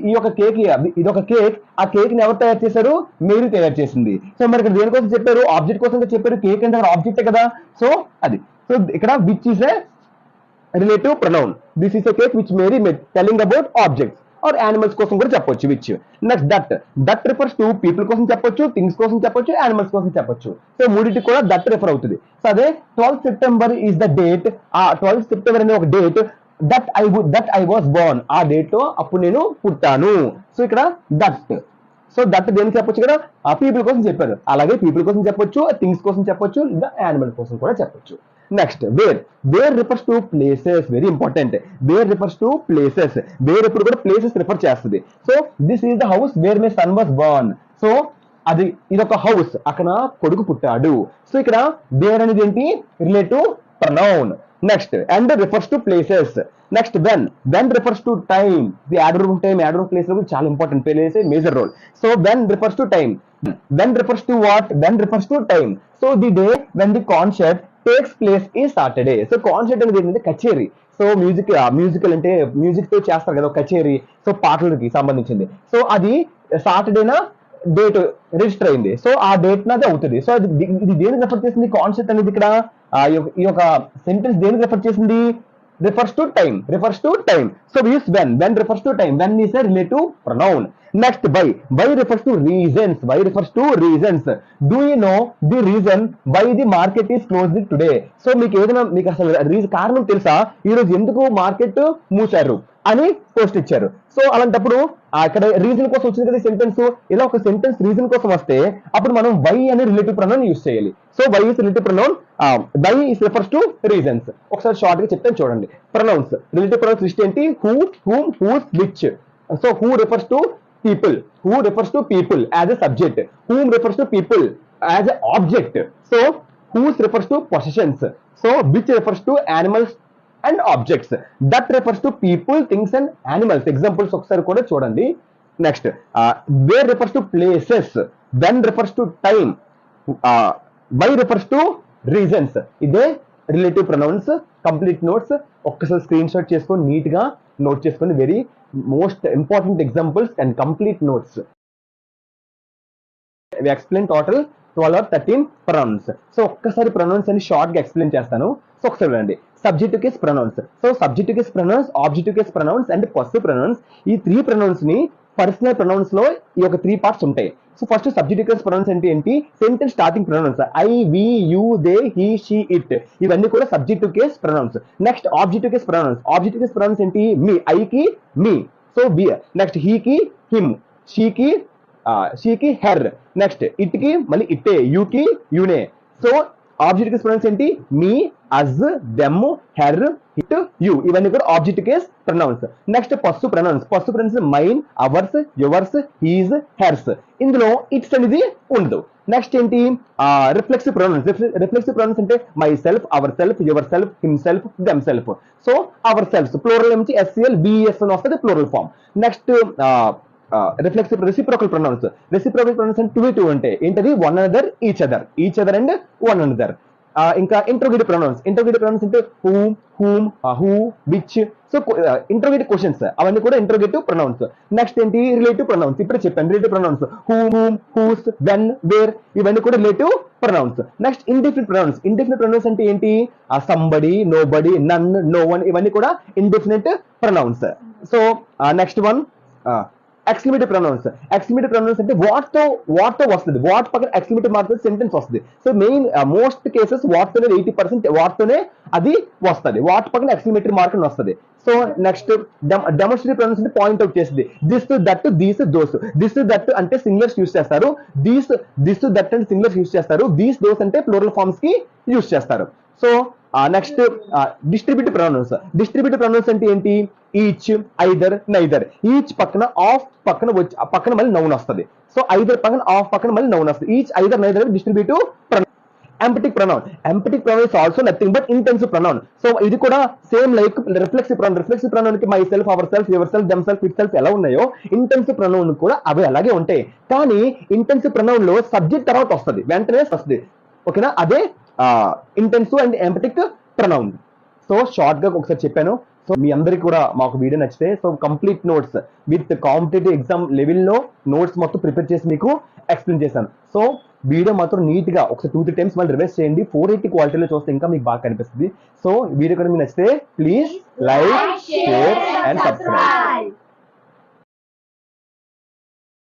ఈ యొక్క కేక్, ఇదొక కేక్. ఆ కేక్ ని ఎవరు తయారు చేశారు? మేరీ తయారు చేసింది. సో మరి ఇక్కడ దేనికోసం చెప్పారు? ఆబ్జెక్ట్ కోసం చెప్పారు. కేక్ అంటే ఆబ్జెక్టే కదా. సో అది. సో ఇక్కడ which is a relative pronoun. This is a cake which Mary made, telling about objects or animals కోసం కూడా చెప్పొచ్చు which. Next that refers to people కోసం చెప్పొచ్చు, థింగ్స్ కోసం చెప్పొచ్చు, యానిమల్స్ కోసం చెప్పొచ్చు. సో మూడింటికి కూడా దట్ రిఫర్ అవుతుంది. సో అదే 12th September is the date. ఆ 12th September అనే ఒక date. That I was Born. ఆ డేట్ లో అప్పుడు నేను పుట్టాను. సో ఇక్కడ దట్. సో దట్ దేనికి చెప్పొచ్చు, ఇక్కడ ఆ పీపుల్ కోసం చెప్పారు. అలాగే పీపుల్ కోసం చెప్పొచ్చు, థింగ్స్ కోసం చెప్పొచ్చు, లేదా యానిమల్ కోసం కూడా చెప్పొచ్చు. Next where refers to places. Very important. Where refers to places. Where ఎప్పుడు కూడా ప్లేసెస్ రిఫర్ చేస్తుంది. So this is the house where my son was born. So ఇదొక హౌస్, అక్కడ కొడుకు పుట్టాడు. సో ఇక్కడ వేర్ అనేది ఏంటి, relative pronoun. Next and refers to places. Next when refers to time. The adverb time, adverb place చాలా important, place a major role. So when refers to time. When refers to what, when refers to time. So the day when the concert takes place ఈ Saturday. So concert అనేది ఏంటంటే కచేరీ. So musical అంటే music తో చేస్తారు కదా కచేరీ. So పాటలకి సంబంధించింది. సో అది సాటర్డేనా డేట్ రిజిస్టర్ అయింది. సో ఆ డేట్ నాది అవుతుంది. సో ఇది దేనికి రెఫర్ చేసింది? కాన్సెప్ట్ అనేది ఇక్కడ ఈ యొక్క సెంటెన్స్ దేనికి రెఫర్ చేసింది? refers to time. So we use when refers to time. When is a relative pronoun. Next, by refers to reasons. Do you know the reason why the market is closed today? So మీకు అసలు కారణం తెలుసా ఈ రోజు ఎందుకు market మూసారు అని post ఇచ్చారు. So అలాంటప్పుడు అక్కడ రీజన్ కోసం వచ్చింది కదా సెంటెన్స్. ఇలా ఒక సెంటెన్స్ రీజన్ కోసం వస్తే అప్పుడు మనం వై అనే రిలేటివ్ ప్రొనౌన్ యూజ్ చేయాలి. So why is relative pronoun, why is refers to reasons. ఒకసారి షార్ట్ గా చెప్తాను చూడండి. ప్రొనౌన్స్, రిలేటివ్ ప్రొనౌన్స్ లిస్ట్ ఏంటి? Who, whom, whose, which. So who refers to people as a subject, whom refers to people as an object. So whose refers to possessions. So which refers to animals and objects. That refers to people, things and animals. Examples ఒకసారి కూడా చూడండి. Next, where refers to places, when refers to time, why refers to reasons. ఇదే relative pronouns. Complete notes ఒక్కసారి screen shot చేసుకొని neat గా note చేసుకొని, very most important examples and complete notes. we explain total 12 or 13 pronouns. So ఒక్కసారి pronouns అని short గా explain చేస్తాను. So ఒకసారి చూడండి. Subjective case pronouns. So subjective case pronouns, objective case pronouns and possessive pronouns. ఈ 3 pronounce ని personal pronouns లో ఈ యొక్క 3 పార్ట్స్ ఉంటాయి. So first subjective case pronouns అంటే ఏంటి? Sentence starting pronouns I, we, you, they, he, she, it. ఇవన్నీ కూడా subjective case pronouns. Next objective case pronouns. Objective case pronouns ఏంటి? మీ, ఐ కి me, so we. Next he కి him, she కి her. Next it కి మళ్ళీ ఇట్టే, you కి యునే. సో ఆబ్జెక్టివ్ కేస్ ప్రొనౌన్స్ ఏంటి? Me, us, them, her, it, you. ఇవన్నీ కూడా objective case pronouns. Next possessive pronouns. Possessive pronouns mine, ours, yours, his, hers. ఇందులో ఇట్స్ అనేది ఉండదు. నెక్స్ట్ ఏంటి? Reflexive pronouns. రిఫ్లెక్సివ్ ప్రొనౌన్స్ అంటే my self, our self, your self, himself, them self. So ourself plural నుంచి SCL BES అని వస్తుంది, plural form. Next reflexive reciprocal pronouns. Reciprocal pronouns అంటే 2 అంటే ఏంటది? One another, each other and one another. ఇంకా interrogative pronouns. Interrogative pronouns అంటే who, whom, who, which. So interrogative questions అవన్నీ కూడా ఇంట్రోగేటివ్ ప్రొనౌన్స్. నెక్స్ట్ ఏంటి? Relative pronouns. ఇప్పుడే చెప్పాను relative pronouns. Whom, whose, when, where. ఇవన్నీ కూడా relative pronouns. Next indefinite pronouns. Indefinite pronouns అంటే ఏంటి? Somebody, nobody, none, no one. ఇవన్నీ కూడా indefinite pronouns. So next one exclamative pronouns. Exclamative pronouns అంటే వాట్ తో వస్తుంది. వాట్ పక్కన ఎక్స్క్లమేటివ్ మార్క్ సెంటెన్స్ వస్తుంది. So main most cases what తోనే 80% వాట్ తోనే అది వస్తుంది. వాట్ పక్కన ఎక్స్క్లమేటివ్ మార్క్ అని వస్తుంది. సో నెక్స్ట్ డెమోన్స్ట్రేటివ్ ప్రొనౌన్స్ అంటే పాయింట్ అవుట్ చేస్తుంది. This, that, these, those. This, that అంటే సింగులర్స్ యూజ్ చేస్తారు. దిస్, దట్ అంటే సింగులర్స్ యూజ్ చేస్తారు. దీస్, దోస్ అంటే ప్లూరల్ ఫార్మ్స్ కి యూజ్ చేస్తారు. So next distributive pronouns. Distributive pronouns అంటే ఏంటి? Each, either, neither. ఈచ్ పక్కన ఆఫ్ పక్కన మళ్ళీ నౌన్ వస్తుంది. సో ఐదర్ పక్కన ఆఫ్ పక్కన మళ్ళీ నౌన్ వస్తుంది. Each, either, neither distributive pronoun. Emphatic pronoun. Emphatic pronoun is also nothing but intensive pronoun. So ఇది కూడా same like reflexive pronoun. Reflexive pronoun కి my self, our self, your self, them self, it self ఎలా ఉన్నాయో intensive pronoun కూడా అవి అలాగే ఉంటాయి. కానీ ఇంటెన్సివ్ ప్రొనౌన్ లో సబ్జెక్ట్ తర్వాత వస్తుంది, వెంటనే వస్తుంది. ఓకేనా? అదే intensive and emphatic pronoun. So short గా ఒకసారి చెప్పాను. సో మీ అందరికి కూడా మాకు వీడియో నచ్చితే so complete notes with competitive exam లెవెల్లో నోట్స్ మొత్తం ప్రిపేర్ చేసి మీకు ఎక్స్ప్లెయిన్ చేశాను. సో వీడియో మాత్రం నీట్ గా ఒకసారి 2-3 టైమ్స్ మళ్ళీ రివైజ్ చేయండి. 480 క్వాలిటీలో చూస్తే ఇంకా మీకు బాగా కనిపిస్తుంది. సో వీడియో కూడా మీకు నచ్చితే please like, share and subscribe.